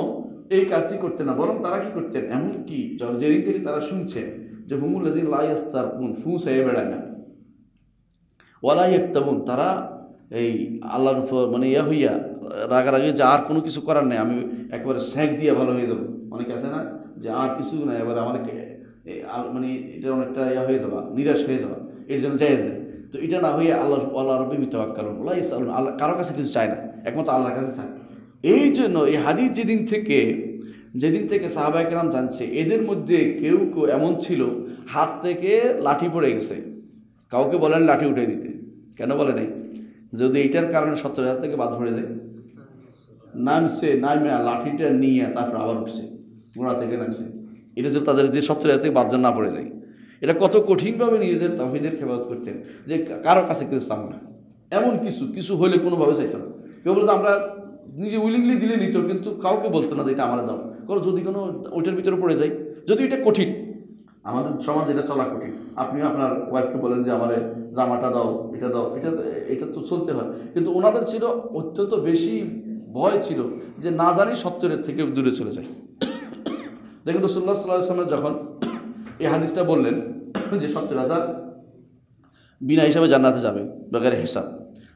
এই কাজটি করতেন না, বরং তারা কি করতেন, এমনকি যেদিন থেকে তারা শুনছে যে হুমুল্লাযিন লা ইয়াস্তারকুন, ফু চেয়ে বেড়ায় না, ওয়ালা ইয়াক্তাবুন, তারা এই আল্লাহর উপর মানে হইয়া রাগারাগি যে আর কোনো কিছু করার নেই, আমি একবারে স্যাঁক দিয়ে ভালো হয়ে যাবো। অনেকে আছে না যে আর কিছু না, এবারে আমাকে মানে এটা অনেকটা হয়ে যাবা, নিরাশ হয়ে যাবা, এর জন্য জায়েজ যায়। তো এটা না হয়ে আল্লাহ রব্বি মিতাওয়াক্কালুন, আল্লাহ কারো কাছে কিছু চায় না, একমাত্র আল্লাহর কাছে চায়। এই জন্য এই হাদিস যেদিন থেকে সাহাবায়ে কেরাম জানছে, এদের মধ্যে কেউ কেউ এমন ছিল হাত থেকে লাঠি পড়ে গেছে, কাউকে বলেন লাঠি উঠে দিতে, কেন বলে নাই? যদি এইটার কারণে 70,000 থেকে বাদ পড়ে যায়, নামে লাঠিটা নিয়ে তারপর আবার উঠছে, গোড়া থেকে নামছে, এটা যদি তাদের যে 70,000 থেকে বাদ যেন না পড়ে যায়। এটা কত কঠিনভাবে নিজেদের তাওহীদের খেলাফত করতেন যে কারো কাছে কিছু চান না, এমন কিছু হলে কোনোভাবে চাইতো না। কেউ বলতো আমরা নিজে উইলিংলি দিলে নিত, কিন্তু কাউকে বলতো না যে এটা আমার দাও, কারণ যদি কোনো ওইটার ভিতরে পড়ে যায়, যদি এটা কঠিন, আমাদের সমাজ এটা চলা কঠিন। আপনি আপনার ওয়াইফকে বলেন যে আমার জামাটা দাও, এটা দাও, এটা তো চলতে হয়। কিন্তু ওনাদের ছিল অত্যন্ত বেশি ভয় ছিল যে না জানি 70-এর থেকে দূরে চলে যায়। দেখুন রাসূলুল্লাহ সাল্লাল্লাহু আলাইহি ওয়াসাল্লাম যখন এই হাদিসটা বললেন যে 70,000 বিনা হিসাবে জান্নাতে যাবে বেগারে হিসাব,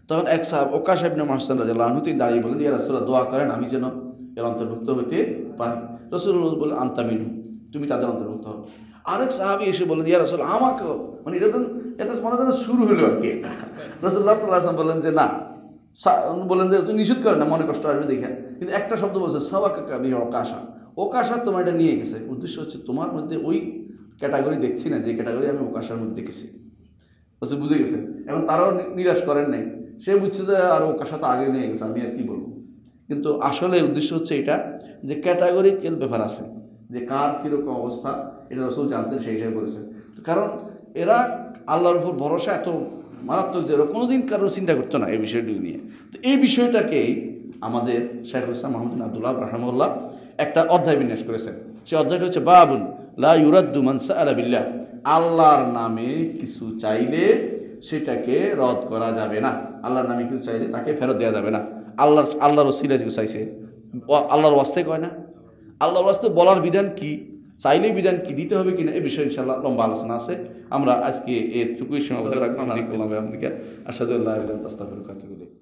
তখন এক সাহাব ওকাশা ইবনে মুহসিন রাদিয়াল্লাহু আনহু তিনি দাঁড়িয়ে বলেন ইয়া রাসূলুল্লাহ দোয়া করেন আমি যেন এর অন্তর্ভুক্ত হতে পারি। রাসূলুল্লাহ বলেন আনতা মিনহু, তুমি তাদের অন্তর্ভুক্ত হও। আরেক সাহাবী এসে বলেন ইয়া রাসূল আমাকেও, মানে এটা মনে যেন শুরু হলো আর কি। রাসূলুল্লাহ সাল্লাল্লাহু আলাইহি ওয়াসাল্লাম বললেন যে না, বলেন যে তুমি নিষেধ করেন না, মনে কষ্ট আসবে দেখে, কিন্তু একটা শব্দ বলছে সাওয়াকা বিহি ওকাশা, ওকাশা তোমার এটা নিয়ে গেছে। উদ্দেশ্য হচ্ছে তোমার মধ্যে ওই ক্যাটাগরি দেখছি না যে ক্যাটাগরি আমি ওকাশার মধ্যে দেখেছি। বলছে বুঝে গেছে। এখন তারাও নিরাশ করেন নাই, সে বুঝছে যে আর ওকাশা তো আগে নিয়ে গেছে, আমি আর কি বলবো। কিন্তু আসলে উদ্দেশ্য হচ্ছে এটা যে ক্যাটাগরিক্যাল ব্যাপার আছে, যে কার কীরকম অবস্থা এটা রাসূল জানতেন, সেই হিসাবে বলেছেন। কারণ এরা আল্লাহর উপর ভরসা এত মারাত্মক যে কোনোদিন কারো চিন্তা করতো না এই বিষয়টি নিয়ে। তো এই বিষয়টাকেই আমাদের শাইখুল ইসলাম মুহাম্মদ বিন আব্দুল ওয়াহাব রাহিমাহুল্লাহ একটা অধ্যায় বিন্যাস করেছেন। সেই অধ্যায়টা হচ্ছে বাবুন লা ইউরাদ্দু মান সাআলা বিল্লাহ, আল্লাহর নামে কিছু চাইলে সেটাকে রদ করা যাবে না। আল্লাহর নামে কিছু চাইলে তাকে ফেরত দেওয়া যাবে না। আল্লাহর ওসিলায় কিছু চাইছে, আল্লাহর ওয়াস্তে কয় না, আল্লাহর রাস্তে বলার বিধান কি, চাইলেই বিধান কি, দিতে হবে কিনা, এই বিষয়ে ইনশাআল্লাহ লম্বা আলোচনা আছে। আমরা আজকে এটুকুই সীমাবদ্ধ রাখবো। আশহাদু আল্লা ইলাহা ইল্লাল্লাহ ওয়া আশহাদু আন্না মুহাম্মাদান রাসূলুল্লাহ।